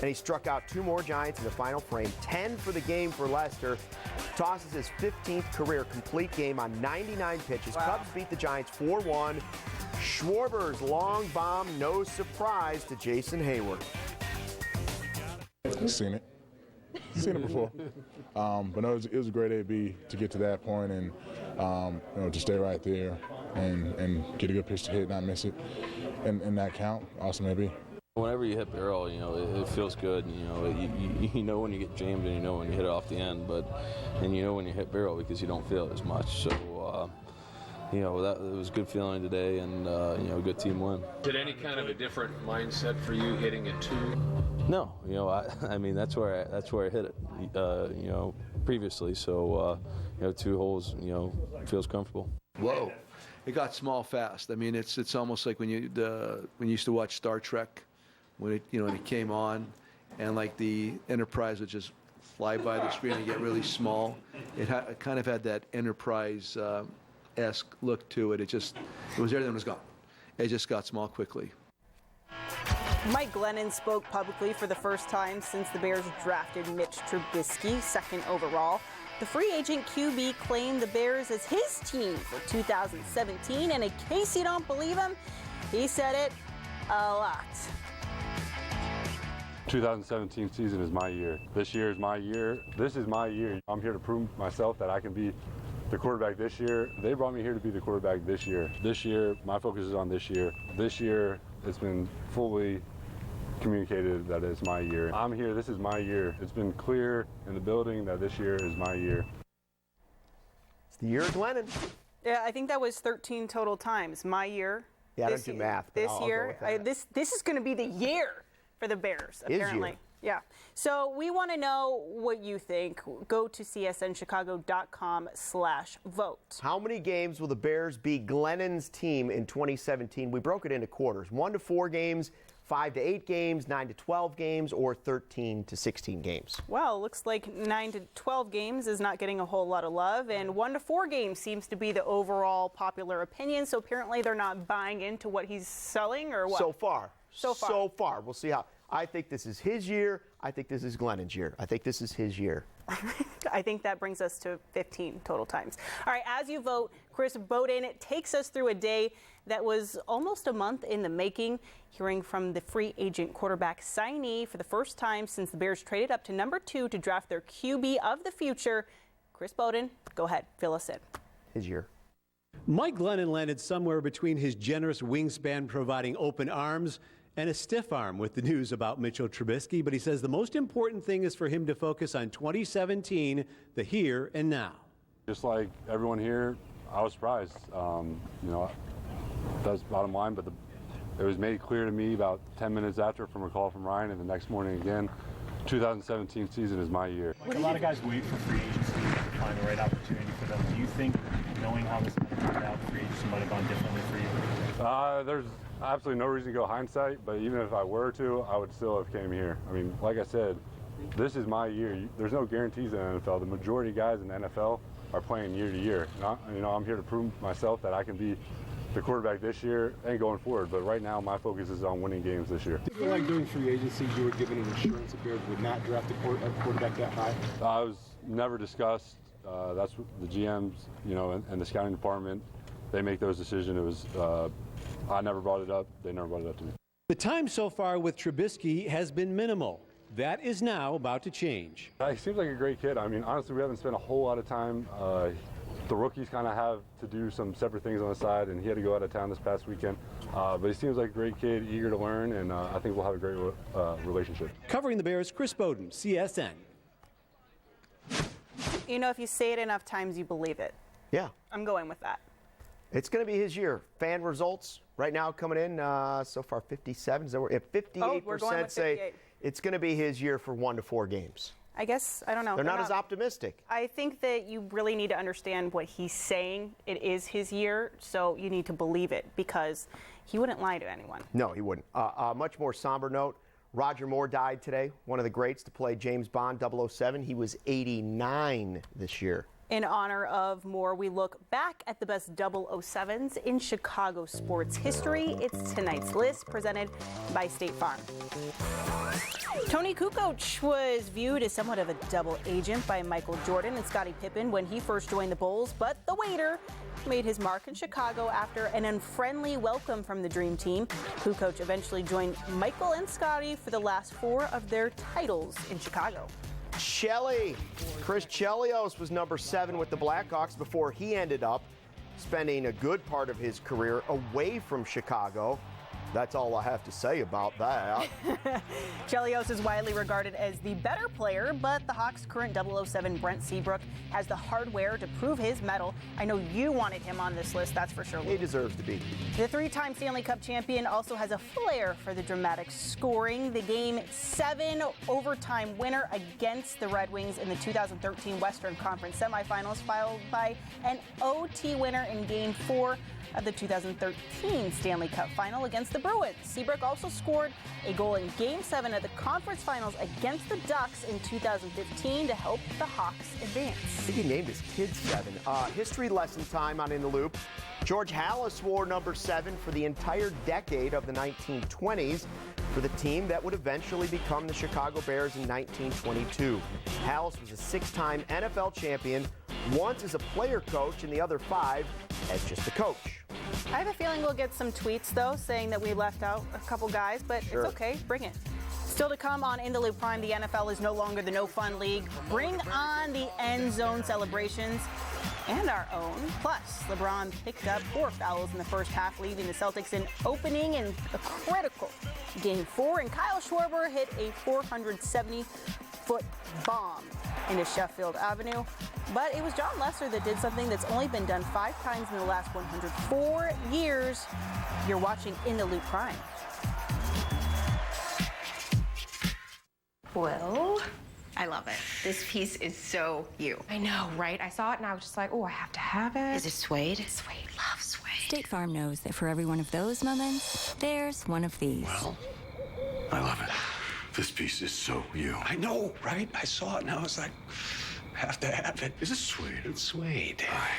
and he struck out 2 more Giants in the final frame. 10 for the game for Lester. Tosses his 15th career complete game on 99 pitches. Wow. Cubs beat the Giants 4-1. Schwarber's long bomb, no surprise to Jason Hayward. Seen it before. But no, it was a great AB to get to that point and to stay right there and get a good pitch to hit, not miss it, and that count. Awesome AB. Whenever you hit barrel, it feels good. You know when you get jammed and you know when you hit it off the end, and you know when you hit barrel because you don't feel it as much. So it was a good feeling today, and a good team win. Is it any kind of a different mindset for you hitting it 2? No, I mean that's where I hit it, previously. So 2 holes, feels comfortable. Whoa, it got small fast. I mean, it's almost like when you used to watch Star Trek, when it came on, and like the Enterprise would just fly by the screen and get really small. It kind of had that Enterprise-esque look to it. It was there, then it was gone. It just got small quickly. Mike Glennon spoke publicly for the first time since the Bears drafted Mitch Trubisky, 2nd overall. The free agent QB claimed the Bears as his team for 2017, and in case you don't believe him, he said it a lot. 2017 season is my year. This year is my year. This is my year. I'm here to prove myself that I can be the quarterback this year. They brought me here to be the quarterback this year. This year, my focus is on this year. This year, it's been fully communicated that it's my year. I'm here, this is my year. It's been clear in the building that this year is my year. It's the year of Glennon. Yeah, I think that was 13 total times. My year. Yeah, I don't do math. This year. This is going to be the year for the Bears, apparently. His year. Yeah. So we want to know what you think. Go to csnchicago.com/vote. How many games will the Bears be Glennon's team in 2017? We broke it into quarters. 1 to 4 games, 5 to 8 games, 9 to 12 games, or 13 to 16 games. Well, looks like 9 to 12 games is not getting a whole lot of love, and 1 to 4 games seems to be the overall popular opinion. So apparently they're not buying into what he's selling, or what? So far. We'll see how. I think this is his year. I think this is Glennon's year. I think this is his year. I think that brings us to 15 total times. All right, as you vote, Chris Bowden takes us through a day that was almost a month in the making, hearing from the free agent quarterback signee for the first time since the Bears traded up to number 2 to draft their QB of the future. Chris Bowden, go ahead, fill us in. His year. Mike Glennon landed somewhere between his generous wingspan providing open arms and a stiff arm with the news about Mitchell Trubisky, but he says the most important thing is for him to focus on 2017, the here and now. Just like everyone here, I was surprised. That's bottom line, but it was made clear to me about 10 minutes after from a call from Ryan, and the next morning again. 2017 season is my year. A lot of guys wait for free agency to find the right opportunity for them. Do you think, knowing how this might have turned out, free agency might have gone differently for you? There's absolutely no reason to go hindsight, but even if I were to, I would still have came here. I mean, like I said, this is my year. There's no guarantees in the NFL. The majority of guys in the NFL are playing year to year. And I'm here to prove myself that I can be the quarterback this year and going forward. But right now, my focus is on winning games this year. Do you feel like during free agency you were given an assurance that Bears would not draft a quarterback that high? It was never discussed. That's what the GMs, and the scouting department, they make those decisions. It was, I never brought it up. They never brought it up to me. The time so far with Trubisky has been minimal. That is now about to change. He seems like a great kid. I mean, honestly, we haven't spent a whole lot of time. The rookies kind of have to do some separate things on the side, and he had to go out of town this past weekend. But he seems like a great kid, eager to learn, and I think we'll have a great relationship. Covering the Bears, Chris Bowden, CSN. You know, if you say it enough times, you believe it. Yeah. I'm going with that. It's going to be his year. Fan results right now coming in so far 57. So 58% say it's going to be his year for 1 to 4 games. I guess, I don't know. They're not as optimistic. I think that you really need to understand what he's saying. It is his year, so you need to believe it because he wouldn't lie to anyone. No, he wouldn't. Much more somber note. Roger Moore died today, one of the greats to play James Bond 007. He was 89 this year. In honor of Moore, we look back at the best 007s in Chicago sports history. It's tonight's list, presented by State Farm. Tony Kukoc was viewed as somewhat of a double agent by Michael Jordan and Scottie Pippen when he first joined the Bulls, but the waiter made his mark in Chicago after an unfriendly welcome from the Dream Team. Kukoc eventually joined Michael and Scottie for the last 4 of their titles in Chicago. Chris Chelios was number 7 with the Blackhawks before he ended up spending a good part of his career away from Chicago. That's all I have to say about that. Chelios is widely regarded as the better player, but the Hawks' current 007 Brent Seabrook has the hardware to prove his mettle. I know you wanted him on this list, that's for sure. He deserves to be. The 3-time Stanley Cup champion also has a flair for the dramatic scoring. The Game 7 overtime winner against the Red Wings in the 2013 Western Conference semifinals, followed by an OT winner in Game 4 of the 2013 Stanley Cup final against the Bruins. Seabrook also scored a goal in Game 7 of the conference finals against the Ducks in 2015 to help the Hawks advance. I think he named his kid 7. History lesson time on In the Loop. George Halas wore number 7 for the entire decade of the 1920s for the team that would eventually become the Chicago Bears in 1922. Halas was a 6-time NFL champion, once as a player coach and the other 5 as just a coach. I have a feeling we'll get some tweets, though, saying that we left out a couple guys, but It's okay. Bring it. Still to come on In the Loop Prime, the NFL is no longer the no-fun league. Bring on the end zone celebrations and our own. Plus, LeBron picked up 4 fouls in the first half, leaving the Celtics in opening in a critical Game 4. And Kyle Schwarber hit a 470-foot bomb into Sheffield Avenue. But it was Jon Lester that did something that's only been done 5 times in the last 104 years. You're watching In the Loop Prime. Well, I love it. This piece is so you. I know, right? I saw it and I was just like, oh, I have to have it. Is it suede? Suede. Love suede. State Farm knows that for every one of those moments, there's one of these. Well, I love it. This piece is so you. I know, right? I saw it and I was like, have to have it. Is it suede? It's suede. I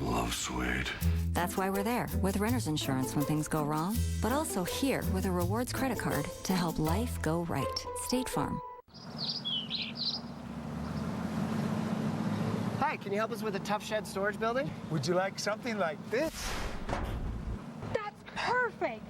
love suede. That's why we're there with renter's insurance when things go wrong, but also here with a rewards credit card to help life go right. State Farm. Hi, can you help us with a Tough Shed storage building? Would you like something like this? That's perfect.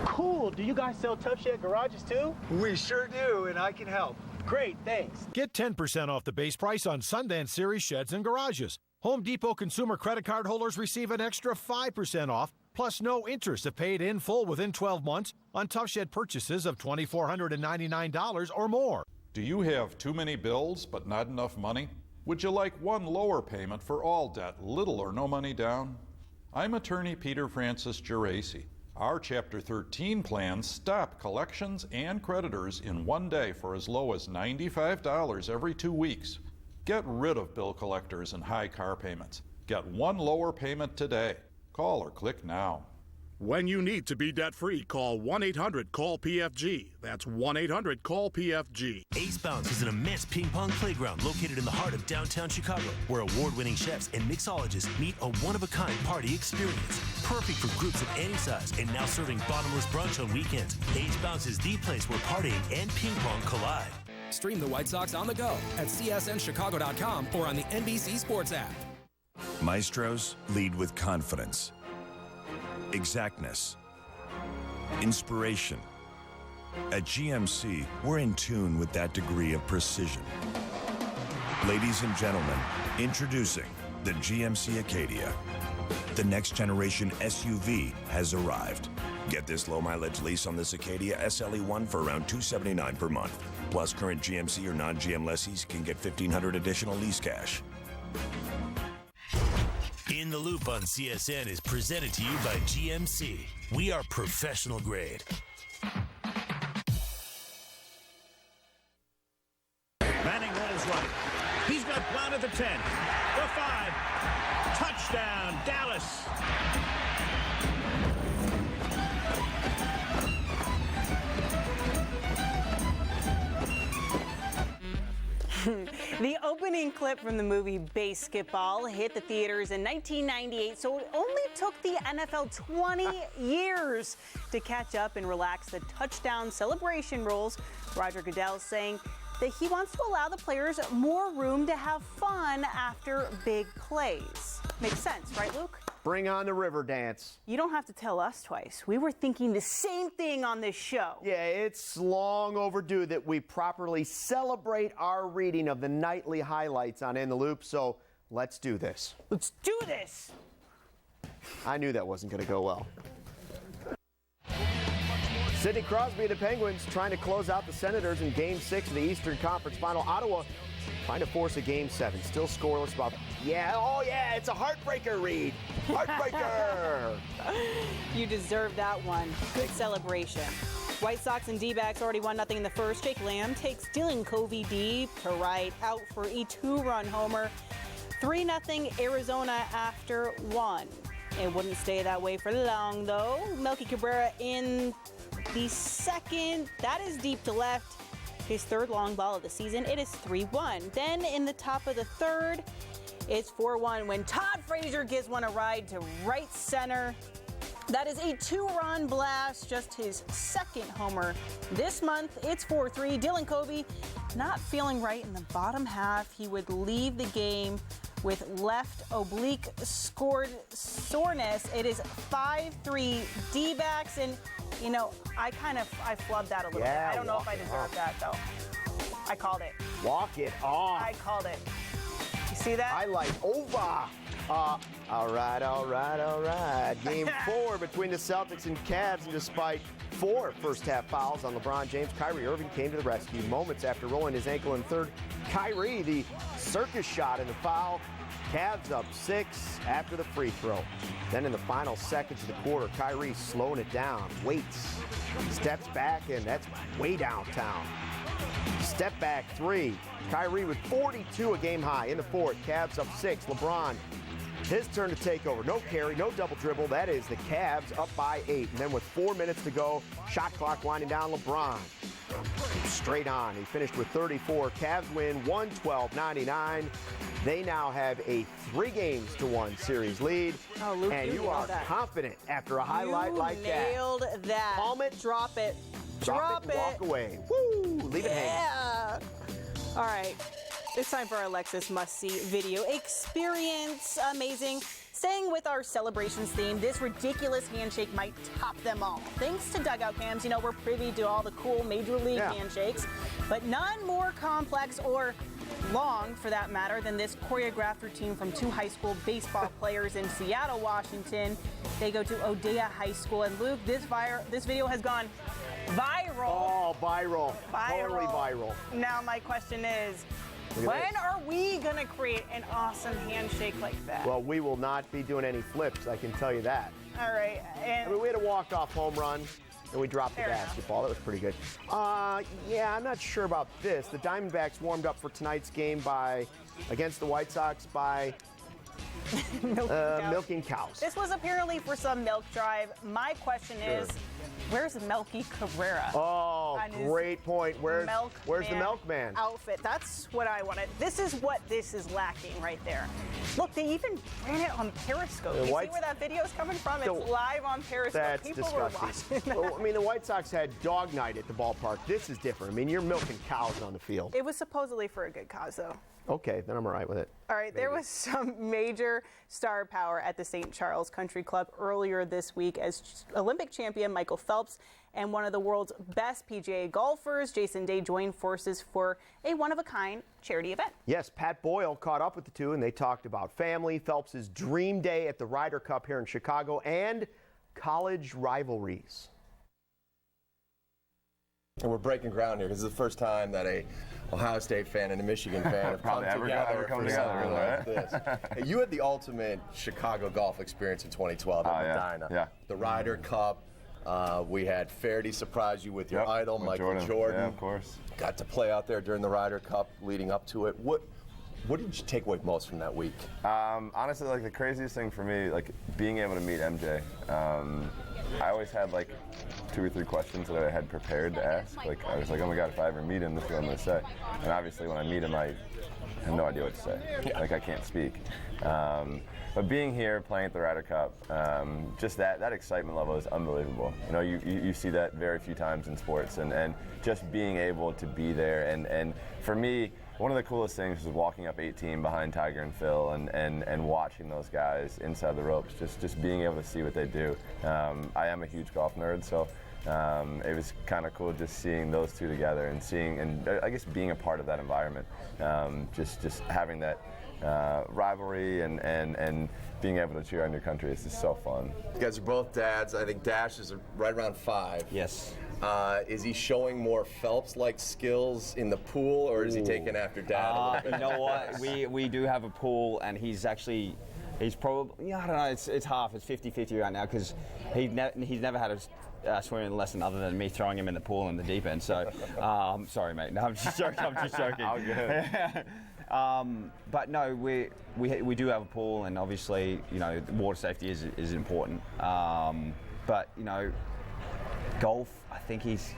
Cool. Do you guys sell Tough Shed garages too? We sure do, and I can help. Great, thanks. Get 10% off the base price on Sundance Series sheds and garages. Home Depot consumer credit card holders receive an extra 5% off, plus no interest if paid in full within 12 months on Tough Shed purchases of $2,499 or more. Do you have too many bills but not enough money? Would you like one lower payment for all debt, little or no money down? I'm attorney Peter Francis Geraci. Our Chapter 13 plans stop collections and creditors in one day for as low as $95 every 2 weeks. Get rid of bill collectors and high car payments. Get one lower payment today. Call or click now. When you need to be debt-free, call 1-800-CALL-PFG. That's 1-800-CALL-PFG. Ace Bounce is an immense ping pong playground located in the heart of downtown Chicago, where award-winning chefs and mixologists meet a one-of-a-kind party experience. Perfect for groups of any size and now serving bottomless brunch on weekends. Ace Bounce is the place where partying and ping pong collide. Stream the White Sox on the go at csnchicago.com or on the NBC Sports app. Maestros lead with confidence, exactness, inspiration. At GMC, we're in tune with that degree of precision. Ladies and gentlemen, introducing the GMC Acadia. The next generation SUV has arrived. Get this low mileage lease on this Acadia SLE1 for around $279 per month. Plus, current GMC or non-GM lessees can get $1,500 additional lease cash. In the Loop on CSN is presented to you by GMC. We are professional grade. Manning rolls right. He's got Brown at the 10. The 5. Touchdown, Dallas. The opening clip from the movie Basketball hit the theaters in 1998, so it only took the NFL 20 years to catch up and relax the touchdown celebration rules. Roger Goodell saying that he wants to allow the players more room to have fun after big plays. Makes sense, right, Luke? Bring on the river dance. You don't have to tell us twice. We were thinking the same thing on this show. Yeah, it's long overdue that we properly celebrate our reading of the nightly highlights on In the Loop, so let's do this. Let's do this! I knew that wasn't going to go well. Sidney Crosby and the Penguins trying to close out the Senators in Game 6 of the Eastern Conference Final. Ottawa trying to force a Game 7. Still scoreless. It's a heartbreaker, Reed. Heartbreaker. You deserve that one. Good celebration. White Sox and D-backs already 1-0 in the first. Jake Lamb takes Dylan Covey deep to right out for a 2-run homer. 3-0 Arizona after 1. It wouldn't stay that way for long, though. Melky Cabrera in the second. That is deep to left. His third long ball of the season. It is 3-1. Then in the top of the third, it's 4-1 when Todd Frazier gives one a ride to right center. That is a 2-run blast, just his second homer this month. It's 4-3. Dylan Covey not feeling right in the bottom half. He would leave the game with left oblique scored soreness. It is 5-3 D-backs, and you know, I flubbed that a little bit. I don't know if I deserve that, though. I called it. Walk it off. I called it. You see that? I like over. All right. Game 4 between the Celtics and Cavs, and despite 4 first-half fouls on LeBron James, Kyrie Irving came to the rescue. Moments after rolling his ankle in third, Kyrie, the circus shot in the foul. Cavs up 6 after the free throw. Then in the final seconds of the quarter, Kyrie slowing it down, waits, steps back, and that's way downtown. Step back 3. Kyrie with 42, a game high in the fourth. Cavs up 6. LeBron, his turn to take over. No carry, no double dribble. That is the Cavs up by 8. And then with 4 minutes to go, shot clock winding down, LeBron straight on. He finished with 34. Cavs win 112-99. They now have a 3-1 series lead. Oh, Luke, and you are confident after a highlight like that. Nailed that. Palm it. Drop it. Drop it. Walk away. Woo! Leave it hanging. All right. It's time for our Lexus must-see video experience. Amazing. Staying with our celebrations theme, this ridiculous handshake might top them all. Thanks to dugout cams, you know, we're privy to all the cool Major League handshakes, but none more complex or long, for that matter, than this choreographed routine from 2 high school baseball players in Seattle, Washington. They go to Odea High School, and Luke, this video has gone viral. Oh, viral. Totally viral. Now my question is, when are we going to create an awesome handshake like that? Well, we will not be doing any flips, I can tell you that. All right. And we had a walk-off home run, and we dropped the basketball. That was pretty good. I'm not sure about this. The Diamondbacks warmed up for tonight's game against the White Sox by milking cows. This was apparently for some milk drive. My question is, where's Melky Cabrera? Oh, great point. Where's the milkman outfit? That's what I wanted. This is what this is lacking right there. Look, they even ran it on Periscope. You see where that video is coming from? It's live on Periscope. That's People disgusting. were watching. Well, I mean, the White Sox had dog night at the ballpark. This is different. I mean, you're milking cows on the field. It was supposedly for a good cause, though. Okay, then I'm all right with it. All right, there was some major star power at the St. Charles Country Club earlier this week as Olympic champion Michael Phelps and one of the world's best PGA golfers, Jason Day, joined forces for a one-of-a-kind charity event. Yes, Pat Boyle caught up with the two, and they talked about family, Phelps' dream day at the Ryder Cup here in Chicago, and college rivalries. And we're breaking ground here because it's the first time that a Ohio State fan and a Michigan fan have come together for something like this. You had the ultimate Chicago golf experience in 2012 at Medina. Yeah. The Ryder Cup. We had Faraday surprise you with your idol, Michael Jordan. Yeah, of course. Got to play out there during the Ryder Cup leading up to it. What did you take away most from that week? Honestly, like the craziest thing for me, like being able to meet MJ. I always had like 2 or 3 questions that I had prepared to ask. Like I was like, oh my God, if I ever meet him, this is what I'm going to say. And obviously when I meet him, I have no idea what to say. Like I can't speak. But being here, playing at the Ryder Cup, just that excitement level is unbelievable. You know, you see that very few times in sports, and just being able to be there. And for me, one of the coolest things was walking up 18 behind Tiger and Phil and watching those guys inside the ropes, just being able to see what they do. I am a huge golf nerd, so it was kind of cool just seeing those two together and I guess being a part of that environment. Just having that rivalry and being able to cheer on your country is just so fun. You guys are both dads. I think Dash is right around 5. Yes. Is he showing more Phelps-like skills in the pool, or is he taking after Dad a little bit? You know what? We do have a pool, and he's probably, I don't know, it's half. It's 50-50 right now because he's never had a swimming lesson other than me throwing him in the pool in the deep end. So, sorry, mate. No, I'm just joking. All good. But no, we do have a pool, and obviously, you know, water safety is important. But you know, golf, I think it's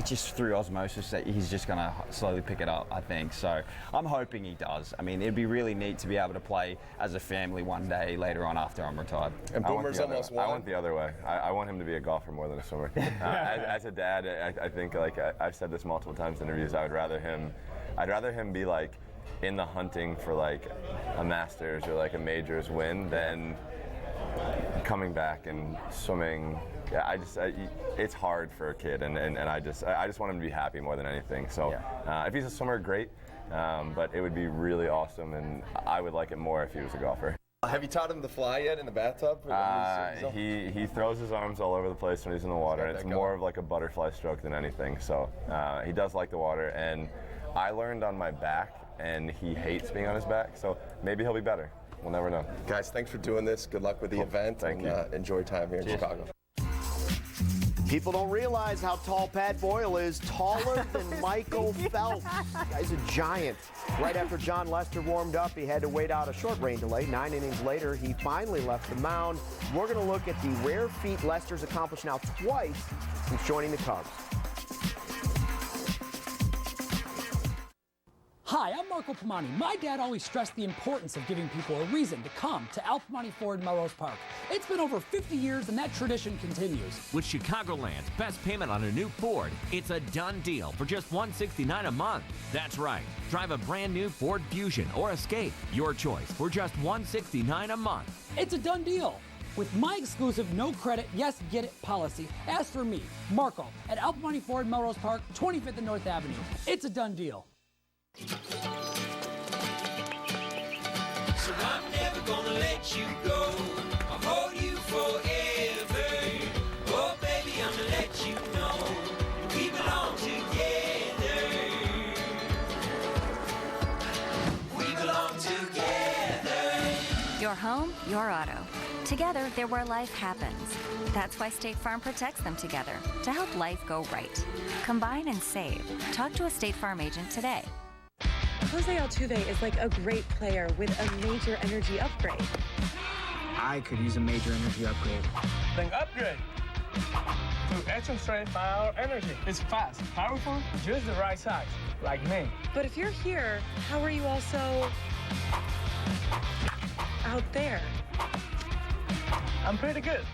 just through osmosis that he's just going to slowly pick it up, I think. So I'm hoping he does. I mean, it'd be really neat to be able to play as a family one day later on after I'm retired. And Boomer's almost won. I want the other way. I want him to be a golfer more than a swimmer. As a dad, I think, like I've said this multiple times in interviews, I'd rather him be like in the hunting for like a Masters or like a Majors win than coming back and swimming. Yeah, it's hard for a kid, and I just want him to be happy more than anything. So if he's a swimmer, great, but it would be really awesome, and I would like it more if he was a golfer. Have you taught him to fly yet in the bathtub? He throws his arms all over the place when he's in the water. It's more of like a butterfly stroke than anything. So he does like the water, and I learned on my back, and he hates being on his back. So maybe he'll be better. We'll never know. Guys, thanks for doing this. Good luck with the event. Thank you. Enjoy time here in Chicago. People don't realize how tall Pat Boyle is. Taller than Michael Phelps. Guy's a giant. Right after Jon Lester warmed up, he had to wait out a short rain delay. 9 innings later, he finally left the mound. We're going to look at the rare feat Lester's accomplished now twice since joining the Cubs. Hi, I'm Marco Pomani. My dad always stressed the importance of giving people a reason to come to Al Pomani Ford Melrose Park. It's been over 50 years, and that tradition continues. With Chicagoland's best payment on a new Ford, it's a done deal for just $169 a month. That's right. Drive a brand new Ford Fusion or Escape, your choice, for just $169 a month. It's a done deal. With my exclusive no credit, yes, get it policy, ask for me, Marco, at Al Pomani Ford Melrose Park, 25th and North Avenue. It's a done deal. So I'm never gonna let you go. I'll hold you forever. Oh, baby, I'm gonna let you know we belong together. We belong together. Your home, your auto. Together, they're where life happens. That's why State Farm protects them together to help life go right. Combine and save. Talk to a State Farm agent today. Jose Altuve is like a great player with a major energy upgrade. I could use a major energy upgrade. Then upgrade to Extra Strength 5-Hour Energy. It's fast, powerful, just the right size, like me. But if you're here, how are you also out there? I'm pretty good.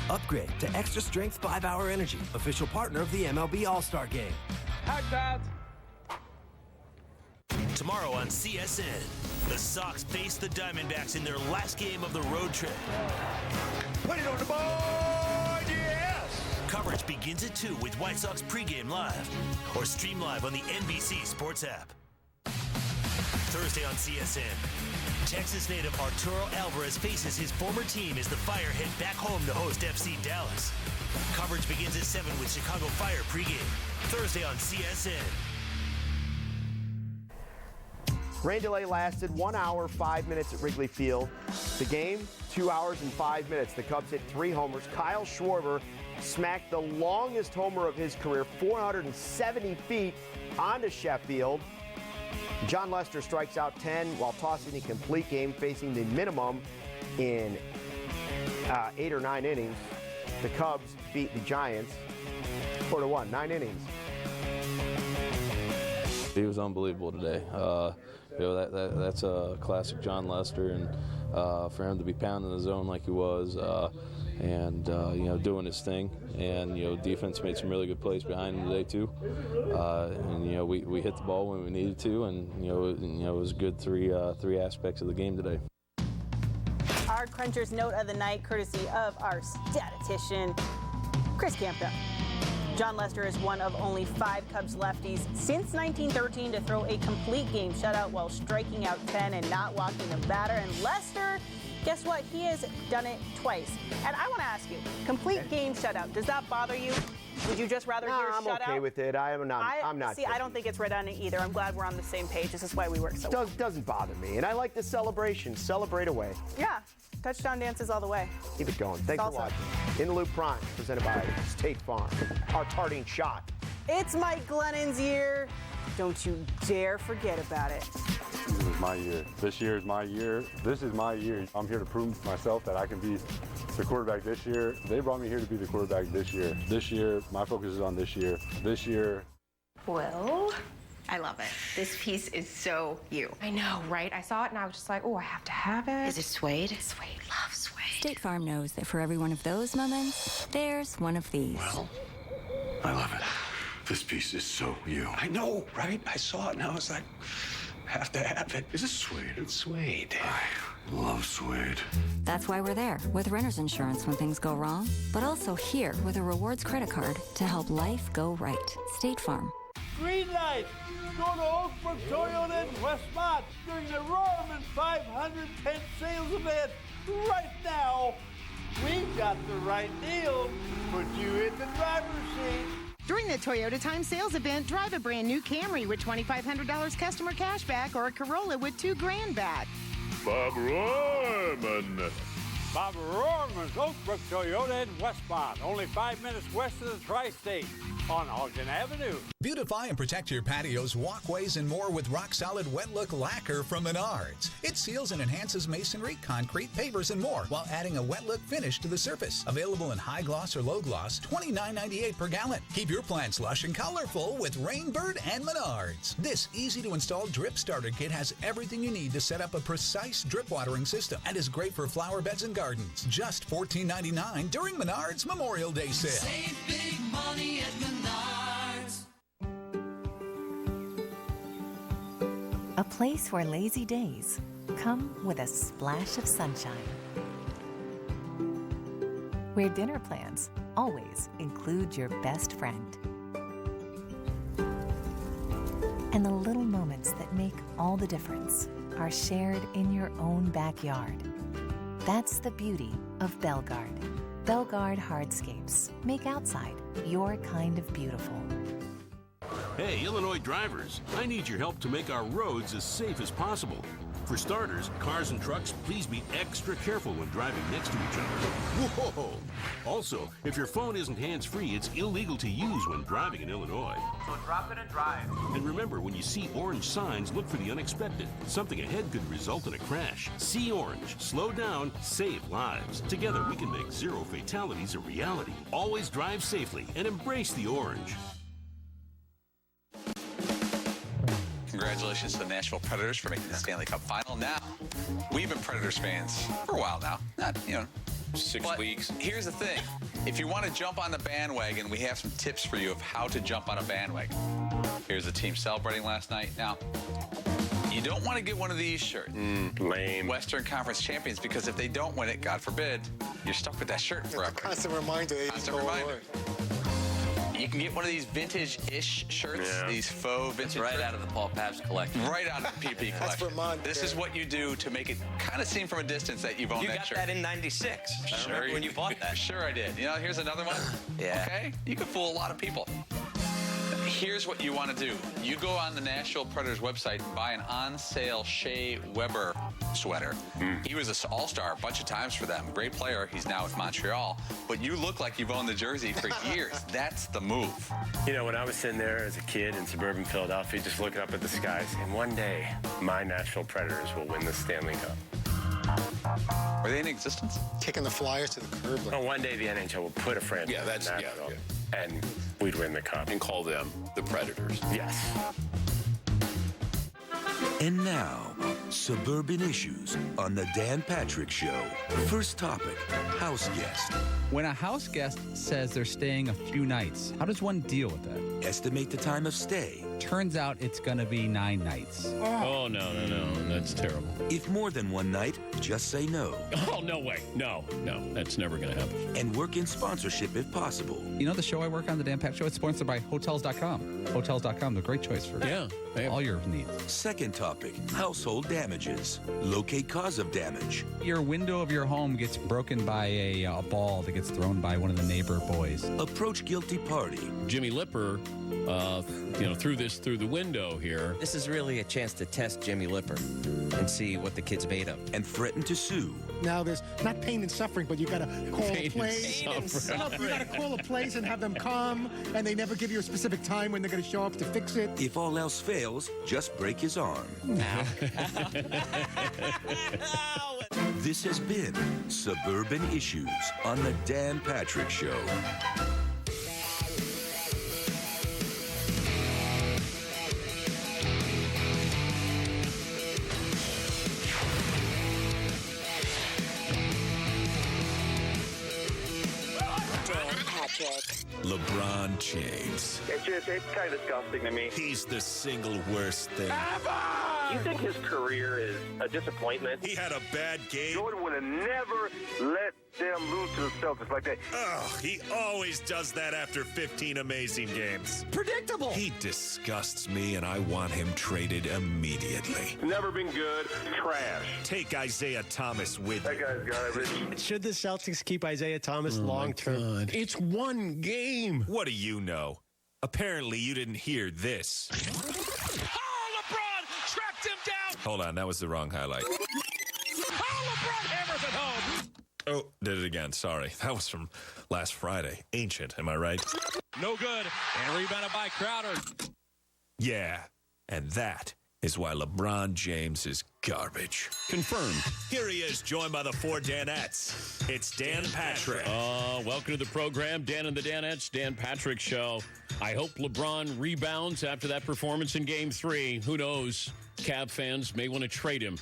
Upgrade to Extra Strength 5-Hour Energy, official partner of the MLB All-Star Game. Hack that. Tomorrow on CSN, the Sox face the Diamondbacks in their last game of the road trip. Put it on the board, yes! Coverage begins at 2 with White Sox pregame live, or stream live on the NBC Sports app. Thursday on CSN, Texas native Arturo Alvarez faces his former team as the Fire head back home to host FC Dallas. Coverage begins at 7 with Chicago Fire pregame, Thursday on CSN. Rain delay lasted 1 hour, 5 minutes at Wrigley Field. The game, 2 hours and 5 minutes. The Cubs hit 3 homers. Kyle Schwarber smacked the longest homer of his career, 470 feet onto Sheffield. Jon Lester strikes out 10 while tossing a complete game, facing the minimum in 8 or 9 innings. The Cubs beat the Giants 4-1, 9 innings. He was unbelievable today. That's a classic Jon Lester, and for him to be pounding the zone like he was, and doing his thing, and defense made some really good plays behind him today too, and we hit the ball when we needed to, and it was good three aspects of the game today. Our Crunchers note of the night, courtesy of our statistician, Chris Campbell. Jon Lester is one of only 5 Cubs lefties since 1913 to throw a complete game shutout while striking out 10 and not walking the batter. And Lester, guess what? He has done it twice. And I want to ask you, complete game shutout, does that bother you? Would you just rather hear I'm shutout? okay with it. I'm not. See, I don't think it's redundant either. I'm glad we're on the same page. This is why we work so well. Doesn't bother me. And I like the celebration. Celebrate away. Yeah. Touchdown dances all the way. Keep it going. Thanks for watching. In the Loop Prime, presented by State Farm. Our parting shot. It's Mike Glennon's year. Don't you dare forget about it. This is my year. This year is my year. This is my year. I'm here to prove myself that I can be the quarterback this year. They brought me here to be the quarterback this year. This year, my focus is on this year. This year. Well, I love it. This piece is so you. I know, right? I saw it and I was just like, oh, I have to have it. Is it suede? Suede. Love suede. State Farm knows that for every one of those moments, there's one of these. Well, I love it. This piece is so you. I know, right? I saw it and I was like, have to have it. Is it suede? It's suede. I love suede. That's why we're there with renter's insurance when things go wrong, but also here with a rewards credit card to help life go right. State Farm. Green light. Go to Oakbrook Toyota in Westmont during the Roarman 510 sales event right now. We've got the right deal. Put you in the driver's seat. During the Toyota Time Sales event, drive a brand new Camry with $2,500 customer cash back or a Corolla with $2,000 back. Bob Roarman. Bob Roarman's Oakbrook Toyota in Westmont, only 5 minutes west of the Tri-State on Ogden Avenue. Beautify and protect your patios, walkways, and more with rock-solid wet look lacquer from Menards. It seals and enhances masonry, concrete, pavers, and more while adding a wet look finish to the surface. Available in high gloss or low gloss, $29.98 per gallon. Keep your plants lush and colorful with Rainbird and Menards. This easy-to-install drip starter kit has everything you need to set up a precise drip watering system and is great for flower beds and gardens. Just $14.99 during Menards Memorial Day sale. Save big money at Menards. A place where lazy days come with a splash of sunshine. Where dinner plans always include your best friend. And the little moments that make all the difference are shared in your own backyard. That's the beauty of Bellegarde. Bellegarde hardscapes make outside your kind of beautiful. Hey, Illinois drivers, I need your help to make our roads as safe as possible. For starters, cars and trucks, please be extra careful when driving next to each other. Whoa! Also, if your phone isn't hands-free, it's illegal to use when driving in Illinois. So drop it and drive. And remember, when you see orange signs, look for the unexpected. Something ahead could result in a crash. See orange, slow down, save lives. Together, we can make zero fatalities a reality. Always drive safely and embrace the orange. Congratulations to the Nashville Predators for making the Stanley Cup final. Now, we've been Predators fans for a while now. Not, 6 weeks. Here's the thing. If you want to jump on the bandwagon, we have some tips for you of how to jump on a bandwagon. Here's the team celebrating last night. Now, you don't want to get one of these shirts. Lame. Western Conference champions, because if they don't win it, God forever, you're stuck with that shirt forever. Constant reminder. Constant reminder. You can get one of these vintage-ish shirts, these faux vintage right out of the Paul Pabst collection. Right out of the PP collection. That's Vermont. This is what you do to make it kind of seem from a distance that you've owned that shirt. You got that in '96. I remember when you bought that. Sure I did. You know, here's another one. Yeah. Okay? You can fool a lot of people. Here's what you want to do. You go on the Nashville Predators website and buy an on-sale Shea Weber sweater. He was an all-star a bunch of times for them. Great player. He's now with Montreal. But you look like you've owned the jersey for years. That's the move. You know, when I was sitting there as a kid in suburban Philadelphia, just looking up at the skies, and one day, my Nashville Predators will win the Stanley Cup. Are they in existence? Kicking the Flyers to the curb. Oh, one day the NHL will put a franchise in Nashville, and we'd win the cup. And call them the Predators. Yes. And now, Suburban Issues on the Dan Patrick Show. First topic, house guest. When a house guest says they're staying a few nights, how does one deal with that? Estimate the time of stay. Turns out it's going to be 9 nights. Oh, no. That's terrible. If more than one night, just say no. Oh, no way. No. That's never going to happen. And work in sponsorship if possible. You know the show I work on, the Dan Patrick Show? It's sponsored by Hotels.com. Hotels.com, the great choice for all your needs. Second topic, household damages. Locate cause of damage. Your window of your home gets broken by a ball that gets thrown by one of the neighbor boys. Approach guilty party. Jimmy Lipper, through the window here. This is really a chance to test Jimmy Lipper and see what the kid's made of. And threaten to sue. Now there's not pain and suffering, but you got to call a place. Pain and suffering. You got to call a place and have them come, and they never give you a specific time when they're going to show up to fix it. If all else fails, just break his arm. This has been Suburban Issues on the Dan Patrick Show. LeBron James. It's kind of disgusting to me. He's the single worst thing ever! You think his career is a disappointment? He had a bad game. Jordan would have never let them lose to the Celtics like that. Ugh, he always does that after 15 amazing games. Predictable. He disgusts me, and I want him traded immediately. Never been good. Trash. Take Isaiah Thomas with you. That guy's garbage. Should the Celtics keep Isaiah Thomas long term? It's one game. What do you know? Apparently, you didn't hear this. Oh, LeBron tracked him down. Hold on, that was the wrong highlight. Oh, LeBron hammers it home. Oh, did it again. Sorry. That was from last Friday. Ancient, am I right? No good. And rebounded by Crowder. Yeah, and that is why LeBron James is garbage. Confirmed. Here he is, joined by the 4 Danettes. It's Dan Patrick. Welcome to the program, Dan and the Danettes, Dan Patrick Show. I hope LeBron rebounds after that performance in Game 3. Who knows? Cavs fans may want to trade him.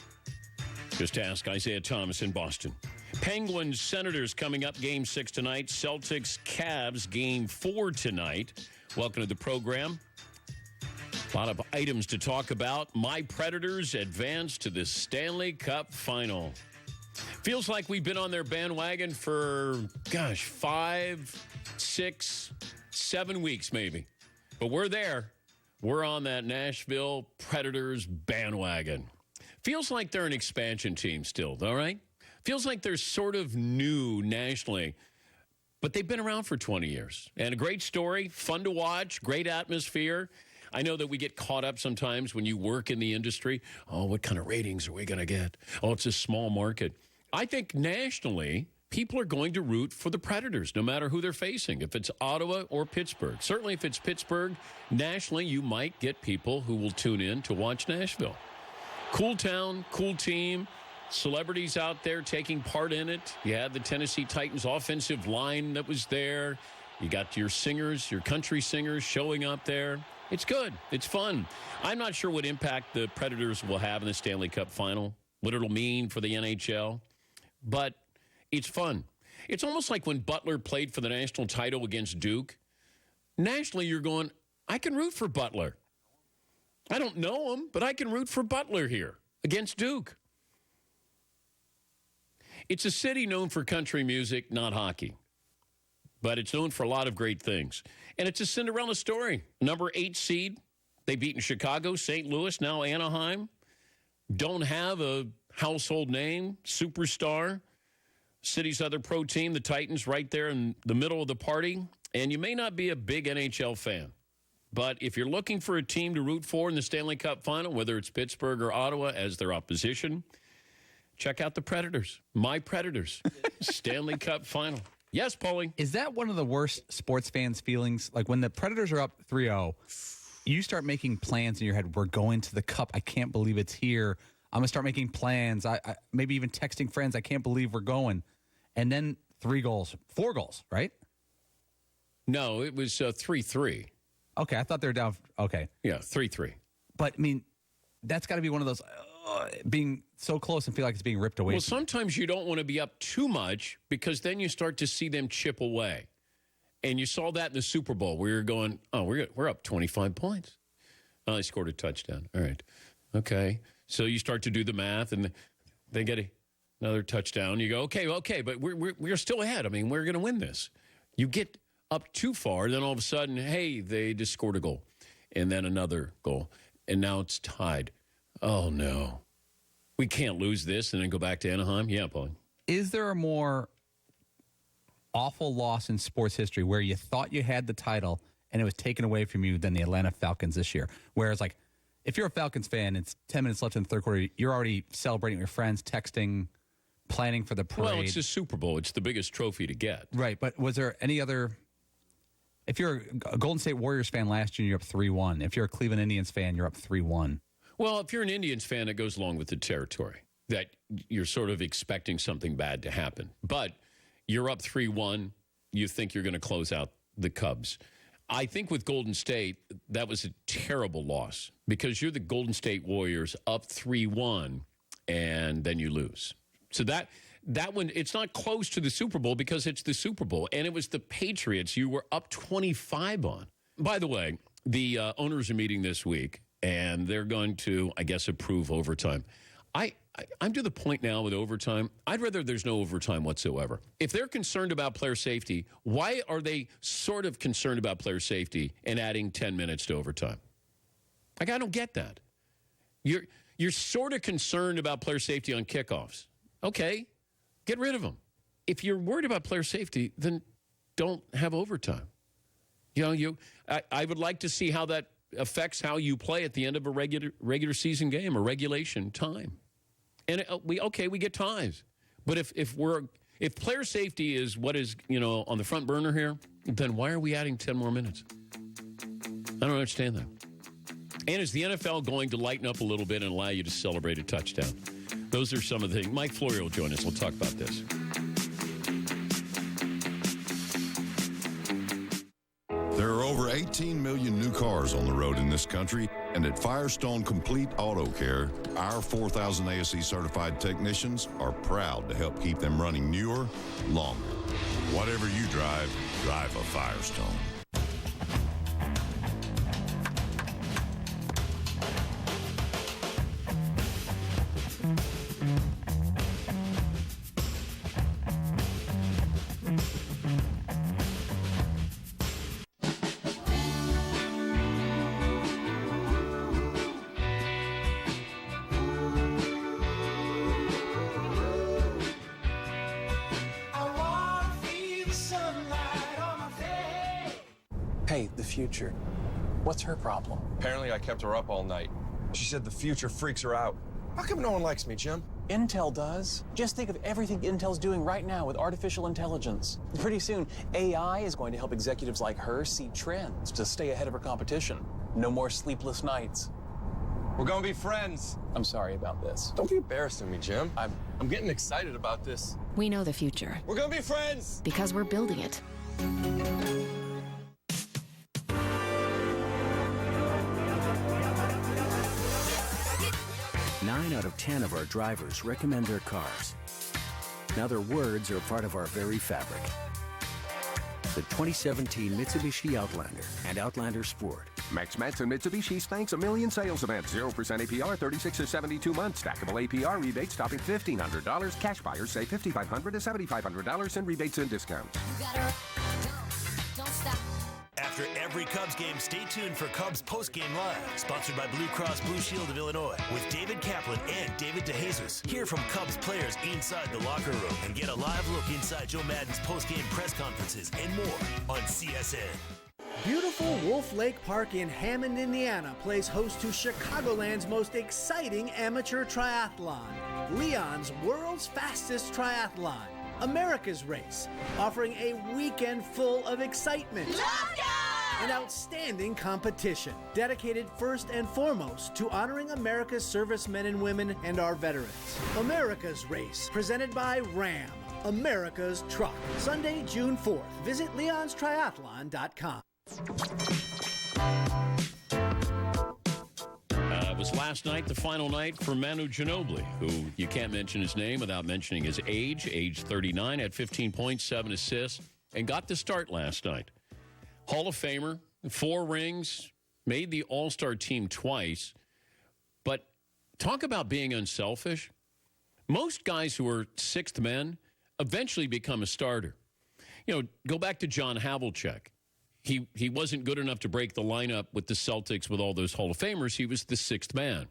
Just ask Isaiah Thomas in Boston. Penguins, Senators coming up Game 6 tonight. Celtics, Cavs, Game 4 tonight. Welcome to the program. A lot of items to talk about. My Predators advance to the Stanley Cup Final. Feels like we've been on their bandwagon for, 5, 6, 7 weeks maybe. But we're there. We're on that Nashville Predators bandwagon. Feels like they're an expansion team still, all right? Feels like they're sort of new nationally, but they've been around for 20 years. And a great story, fun to watch, great atmosphere. I know that we get caught up sometimes when you work in the industry. Oh, what kind of ratings are we going to get? Oh, it's a small market. I think nationally, people are going to root for the Predators, no matter who they're facing, if it's Ottawa or Pittsburgh. Certainly if it's Pittsburgh, nationally, you might get people who will tune in to watch Nashville. Cool town, cool team. Celebrities out there taking part in it. You had the Tennessee Titans offensive line that was there. You got your singers, your country singers showing up there. It's good. It's fun. I'm not sure what impact the Predators will have in the Stanley Cup Final, what it'll mean for the NHL, but it's fun. It's almost like when Butler played for the national title against Duke. Nationally, you're going, I can root for Butler. I don't know him, but I can root for Butler here against Duke. It's a city known for country music, not hockey. but it's known for a lot of great things. And it's a Cinderella story. Number 8 seed. They've beaten Chicago, St. Louis, now Anaheim. Don't have a household name, superstar. City's other pro team, the Titans, right there in the middle of the party. And you may not be a big NHL fan, but if you're looking for a team to root for in the Stanley Cup final, whether it's Pittsburgh or Ottawa as their opposition, check out the Predators. My Predators. Stanley Cup final. Yes, Paulie. Is that one of the worst sports fans' feelings? Like when the Predators are up 3-0, you start making plans in your head. We're going to the Cup. I can't believe it's here. I'm going to start making plans. I maybe even texting friends. I can't believe we're going. And then 4 goals, right? No, it was 3-3. Okay, I thought they were down. Okay. Yeah, 3-3. But, I mean, that's got to be one of those being so close and feel like it's being ripped away. Well, sometimes you don't want to be up too much because then you start to see them chip away. And you saw that in the Super Bowl where you're going, oh, we're up 25 points. Oh, they scored a touchdown. All right. Okay. So you start to do the math, and they get another touchdown. You go, okay, but we're still ahead. I mean, we're going to win this. You get up too far, then all of a sudden, hey, they just scored a goal, and then another goal, and now it's tied. Oh, no. We can't lose this and then go back to Anaheim? Yeah, Paul. Is there a more awful loss in sports history where you thought you had the title and it was taken away from you than the Atlanta Falcons this year? Whereas, like, if you're a Falcons fan, it's 10 minutes left in the third quarter, you're already celebrating with your friends, texting, planning for the parade. Well, it's the Super Bowl. It's the biggest trophy to get. Right, but was there any other... If you're a Golden State Warriors fan last year, you're up 3-1. If you're a Cleveland Indians fan, you're up 3-1. Well, if you're an Indians fan, it goes along with the territory, that you're sort of expecting something bad to happen. But you're up 3-1. You think you're going to close out the Cubs. I think with Golden State, that was a terrible loss because you're the Golden State Warriors up 3-1, and then you lose. So that one, it's not close to the Super Bowl because it's the Super Bowl, and it was the Patriots you were up 25 on. By the way, the owners are meeting this week, and they're going to, I guess, approve overtime. I'm to the point now with overtime, I'd rather there's no overtime whatsoever. If they're concerned about player safety, why are they sort of concerned about player safety and adding 10 minutes to overtime? Like, I don't get that. You're sort of concerned about player safety on kickoffs. Okay, get rid of them. If you're worried about player safety, then don't have overtime. I would like to see how that affects how you play at the end of a regular season game or regulation time. And we get ties. But if player safety is what is, on the front burner here, then why are we adding 10 more minutes? I don't understand that. And is the NFL going to lighten up a little bit and allow you to celebrate a touchdown? Those are some of the things. Mike Florio will join us. We'll talk about this. There are over 18 million new cars on the road in this country, and at Firestone Complete Auto Care, our 4,000 ASE certified technicians are proud to help keep them running newer, longer. Whatever you drive, drive a Firestone. Hey, the future. What's her problem? Apparently I kept her up all night. She said the future freaks her out. How come no one likes me, Jim? Intel does. Just think of everything Intel's doing right now with artificial intelligence. Pretty soon, AI is going to help executives like her see trends to stay ahead of her competition. No more sleepless nights. We're gonna be friends. I'm sorry about this. Don't be embarrassed of me, Jim. I'm getting excited about this. We know the future. We're gonna be friends! Because we're building it. 9 out of 10 of our drivers recommend their cars. Now their words are part of our very fabric. The 2017 Mitsubishi Outlander and Outlander Sport. Max Matson Mitsubishi's thanks a million sales event. 0% APR, 36 to 72 months. Stackable APR rebates topping $1,500. Cash buyers save $5,500 to $7,500 in rebates and discounts. After every Cubs game, stay tuned for Cubs Postgame Live, sponsored by Blue Cross Blue Shield of Illinois, with David Kaplan and David DeJesus. Hear from Cubs players inside the locker room and get a live look inside Joe Maddon's postgame press conferences and more on CSN. Beautiful Wolf Lake Park in Hammond, Indiana plays host to Chicagoland's most exciting amateur triathlon, Leon's world's fastest triathlon, America's Race, offering a weekend full of excitement and outstanding competition, dedicated first and foremost to honoring America's servicemen and women and our veterans. America's Race, presented by Ram, America's Truck. Sunday, June 4th. Visit leonstriathlon.com. It was last night, the final night for Manu Ginobili, who you can't mention his name without mentioning his age 39, had 15 points, 7 assists, and got the start last night. Hall of Famer, 4 rings, made the All-Star team twice. But talk about being unselfish. Most guys who are sixth men eventually become a starter. You know, go back to John Havlicek. He wasn't good enough to break the lineup with the Celtics with all those Hall of Famers. He was the sixth man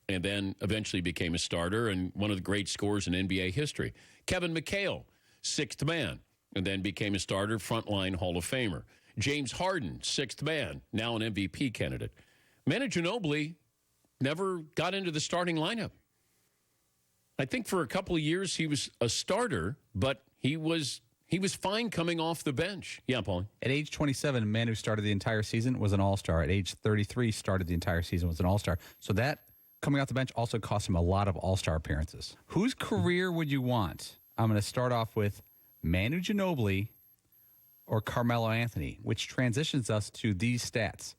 and then eventually became a starter and one of the great scorers in NBA history. Kevin McHale, sixth man, and then became a starter, frontline Hall of Famer. James Harden, sixth man, now an MVP candidate. Manu Ginobili never got into the starting lineup. I think for a couple of years he was a starter, but he was fine coming off the bench. Yeah, Paul. At age 27, Manu started the entire season, was an all-star. At age 33, started the entire season, was an all-star. So that, coming off the bench, also cost him a lot of all-star appearances. Whose career would you want? I'm going to start off with Manu Ginobili or Carmelo Anthony, which transitions us to these stats.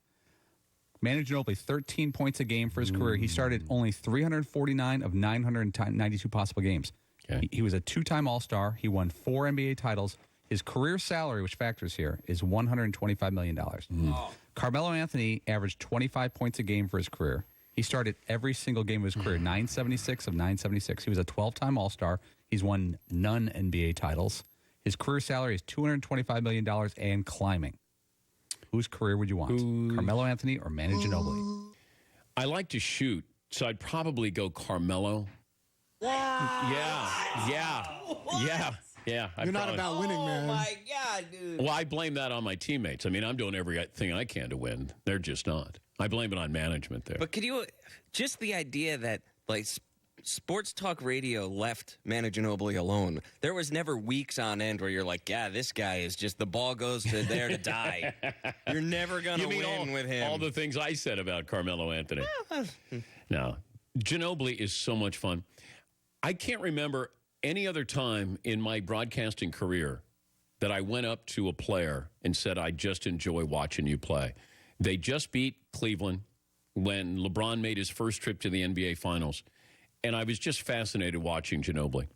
Manu Ginobili, 13 points a game for his career. He started only 349 of 992 possible games. Okay. He was a 2-time All-Star. He won 4 NBA titles. His career salary, which factors here, is $125 million. Oh. Carmelo Anthony averaged 25 points a game for his career. He started every single game of his career, 976 of 976. He was a 12-time All-Star. He's won none NBA titles. His career salary is $225 million and climbing. Whose career would you want? Carmelo Anthony or Manu Ginobili? I like to shoot, so I'd probably go Carmelo. Yeah. You're not about winning, man. Oh, my God, dude. Well, I blame that on my teammates. I mean, I'm doing everything I can to win. They're just not. I blame it on management there. But could you, just the idea that, like, sports talk radio left Manu Ginobili alone. There was never weeks on end where you're like, yeah, this guy is just, the ball goes to there to die. You're never going to win with him. All the things I said about Carmelo Anthony. No, Ginobili is so much fun. I can't remember any other time in my broadcasting career that I went up to a player and said, I just enjoy watching you play. They just beat Cleveland when LeBron made his first trip to the NBA Finals. And I was just fascinated watching Ginobili.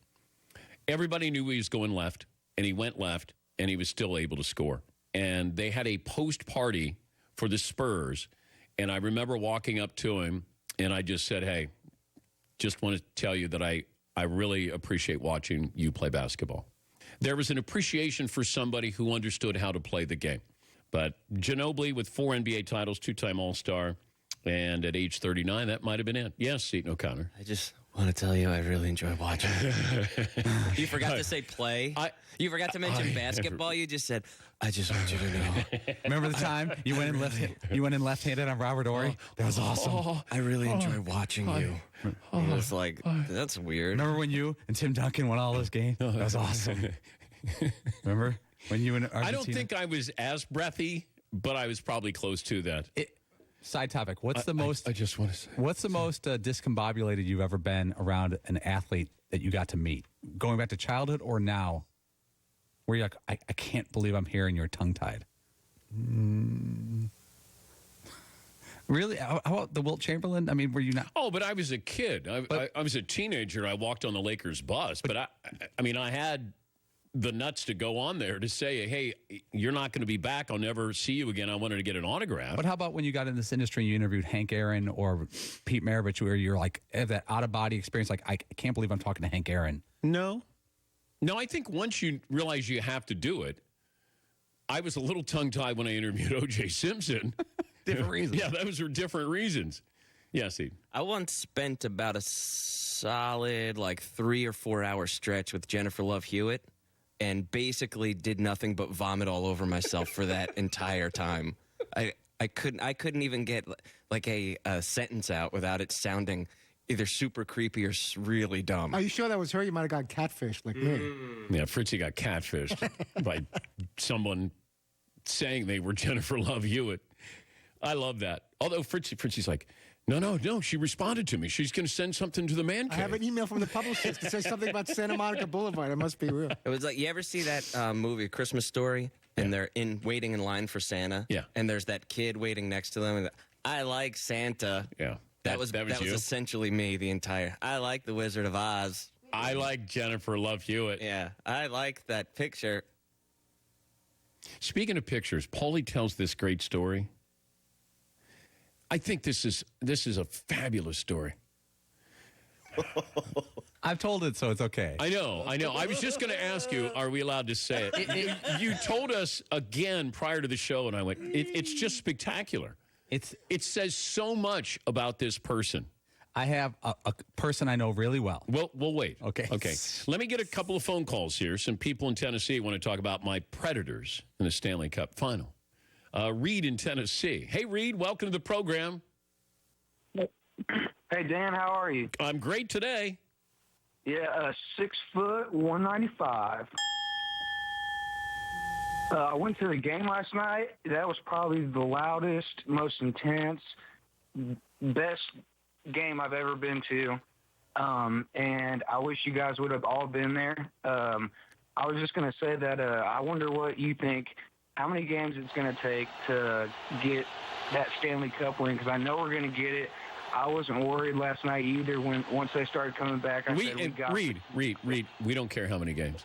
Everybody knew he was going left, and he went left, and he was still able to score. And they had a post-party for the Spurs, and I remember walking up to him, and I just said, hey, just want to tell you that I really appreciate watching you play basketball. There was an appreciation for somebody who understood how to play the game. But Ginobili with 4 NBA titles, 2-time All-Star, and at age 39, that might have been it. Yes, Seton O'Connor. I just want to tell you I really enjoy watching. You forgot to say play. You forgot to mention basketball. You just said, I just want you to know. Remember the time you went in left-handed on Robert Horry? That was awesome. I really enjoy watching you. It was like, that's weird. Remember when you and Tim Duncan won all those games? That was awesome. Remember when you and Argentina? I don't think I was as breathy, but I was probably close to that. Side topic. What's the most? I just want to say. What's the most discombobulated you've ever been around an athlete that you got to meet? Going back to childhood or now, where you're like, I can't believe I'm here and you're tongue-tied. Really? How about the Wilt Chamberlain? I mean, were you not? Oh, but I was a kid. I was a teenager. I walked on the Lakers bus, but I mean, I had the nuts to go on there to say, hey, you're not going to be back. I'll never see you again. I wanted to get an autograph. But how about when you got in this industry and you interviewed Hank Aaron or Pete Maravich, where you're like, that out-of-body experience, like, I can't believe I'm talking to Hank Aaron. No, I think once you realize you have to do it, I was a little tongue-tied when I interviewed O.J. Simpson. Different reasons. Yeah, those were different reasons. Yeah, Steve. I once spent about a solid 3 or 4 hour stretch with Jennifer Love Hewitt and basically did nothing but vomit all over myself for that entire time. I couldn't even get a sentence out without it sounding either super creepy or really dumb. Are you sure that was her? You might have got catfished like me. Yeah, Fritzy got catfished by someone saying they were Jennifer Love Hewitt. I love that. Although Fritzy's like, no, she responded to me. She's going to send something to the man cave. I have an email from the publicist that says something about Santa Monica Boulevard. It must be real. It was like, you ever see that movie, Christmas Story? And they're waiting in line for Santa. Yeah. And there's that kid waiting next to them. And I like Santa. Yeah. That was you? essentially me the entire. I like the Wizard of Oz. I like Jennifer Love Hewitt. Yeah. I like that picture. Speaking of pictures, Paulie tells this great story. I think this is a fabulous story. I've told it, so it's okay. I know. I was just going to ask you, are we allowed to say it? You told us again prior to the show, and I went, it's just spectacular. It says so much about this person. I have a person I know really well. We'll wait. Okay. Let me get a couple of phone calls here. Some people in Tennessee want to talk about my Predators in the Stanley Cup Final. Reed in Tennessee. Hey, Reed, welcome to the program. Hey, Dan, how are you? I'm great today. Yeah, 6', 195. I went to the game last night. That was probably the loudest, most intense, best game I've ever been to. And I wish you guys would have all been there. I was just going to say that I wonder what you think, how many games it's going to take to get that Stanley Cup win, because I know we're going to get it. I wasn't worried last night either. Once they started coming back, I said we got it. Reed, we don't care how many games.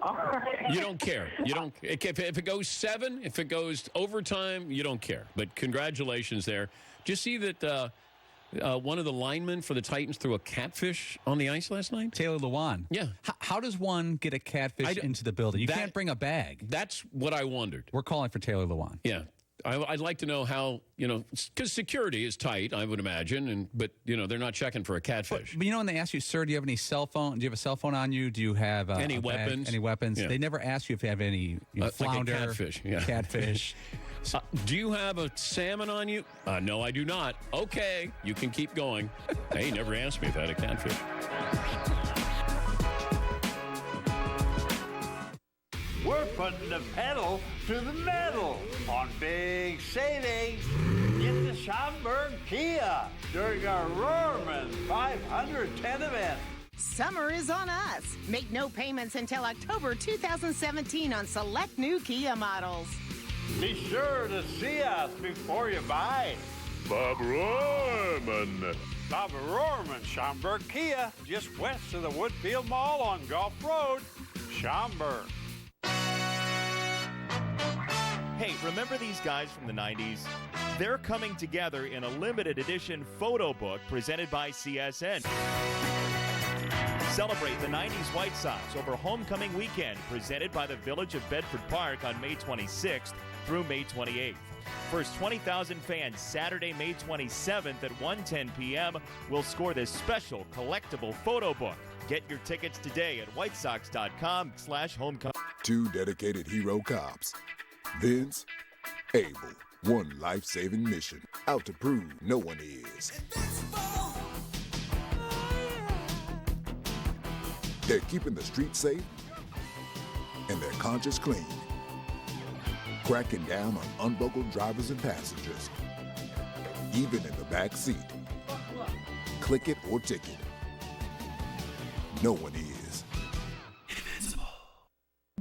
All right. You don't care. You don't. If it goes 7, if it goes overtime, you don't care. But congratulations there. Did you see that one of the linemen for the Titans threw a catfish on the ice last night? Taylor Lewan. Yeah. How does one get a catfish into the building? You can't bring a bag. That's what I wondered. We're calling for Taylor Lewan. Yeah. I'd like to know how, because security is tight, I would imagine, but they're not checking for a catfish. But when they ask you, sir, do you have any cell phone? Do you have a cell phone on you? Do you have any weapons? Any weapons? Yeah. They never ask you if you have any flounder, like a catfish. Yeah. Catfish. Do you have a salmon on you? No, I do not. Okay, you can keep going. They never asked me if I had a catfish. We're putting the pedal to the metal on big savings. Get the Schaumburg Kia during our Rohrman 510 event. Summer is on us. Make no payments until October 2017 on select new Kia models. Be sure to see us before you buy. Bob Rohrman. Bob Rohrman, Schaumburg Kia, just west of the Woodfield Mall on Gulf Road, Schaumburg. Hey, remember these guys from the 90s? They're coming together in a limited edition photo book presented by CSN. Celebrate the 90s White Sox over homecoming weekend presented by the Village of Bedford Park on May 26th through May 28th. First 20,000 fans Saturday, May 27th at 1:10 p.m. will score this special collectible photo book. Get your tickets today at whitesox.com/homecoming. 2 dedicated hero cops. Vince, Abel, one life-saving mission, out to prove no one is. They're keeping the streets safe and their conscience clean. Cracking down on unbuckled drivers and passengers, even in the back seat. Click it or ticket. No one is.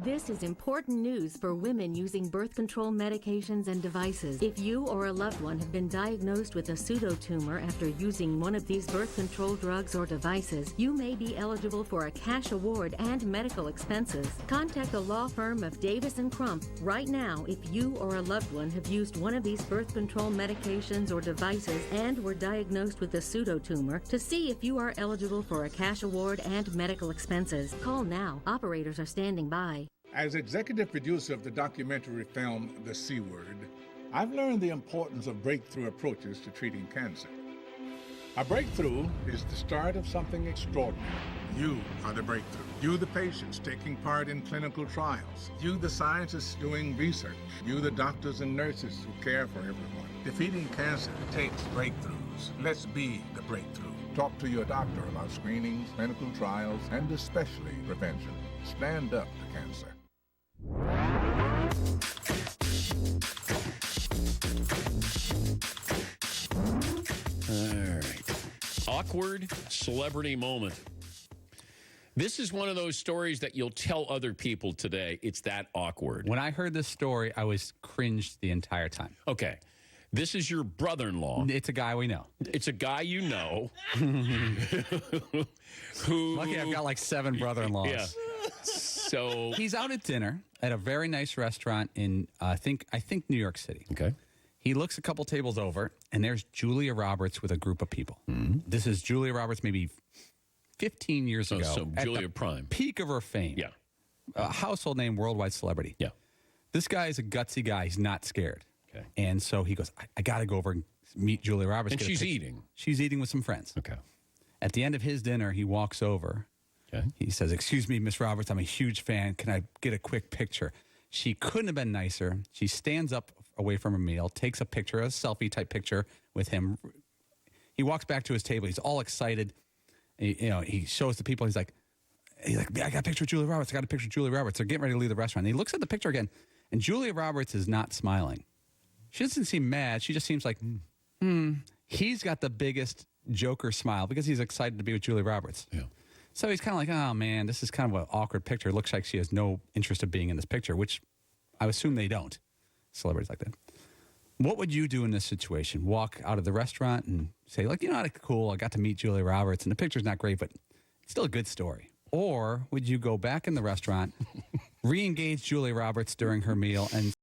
This is important news for women using birth control medications and devices. If you or a loved one have been diagnosed with a pseudotumor after using one of these birth control drugs or devices, you may be eligible for a cash award and medical expenses. Contact the law firm of Davis & Crump right now if you or a loved one have used one of these birth control medications or devices and were diagnosed with a pseudotumor to see if you are eligible for a cash award and medical expenses. Call now. Operators are standing by. As executive producer of the documentary film The C Word, I've learned the importance of breakthrough approaches to treating cancer. A breakthrough is the start of something extraordinary. You are the breakthrough. You, the patients taking part in clinical trials. You, the scientists doing research. You, the doctors and nurses who care for everyone. Defeating cancer takes breakthroughs. Let's be the breakthrough. Talk to your doctor about screenings, clinical trials, and especially prevention. Stand up to cancer. All right. Awkward celebrity moment. This is one of those stories that you'll tell other people today. It's that awkward. When I heard this story, I was cringed the entire time. Okay. This is your brother-in-law. It's a guy we know. It's a guy you know. Who? Lucky I've got like 7 brother-in-laws. Yeah. So he's out at dinner at a very nice restaurant in I think New York City. Okay. He looks a couple tables over, and there's Julia Roberts with a group of people. Mm-hmm. This is Julia Roberts maybe 15 years ago. So Julia Prime. Peak of her fame. Yeah. A household name, worldwide celebrity. Yeah. This guy is a gutsy guy. He's not scared. Okay. And so he goes, I got to go over and meet Julia Roberts. And she's eating. She's eating with some friends. Okay. At the end of his dinner, he walks over. Okay. He says, "Excuse me, Miss Roberts, I'm a huge fan. Can I get a quick picture?" She couldn't have been nicer. She stands up away from her meal, takes a picture, a selfie-type picture with him. He walks back to his table. He's all excited. He shows the people. He's like, I got a picture of Julia Roberts. I got a picture of Julia Roberts. They're getting ready to leave the restaurant. And he looks at the picture again, and Julia Roberts is not smiling. She doesn't seem mad. She just seems like, He's got the biggest Joker smile because he's excited to be with Julia Roberts. Yeah. So he's kind of like, oh, man, this is kind of an awkward picture. It looks like she has no interest of being in this picture, which I assume they don't, celebrities like that. What would you do in this situation? Walk out of the restaurant and say, like, cool, I got to meet Julia Roberts, and the picture's not great, but it's still a good story. Or would you go back in the restaurant, re-engage Julia Roberts during her meal, and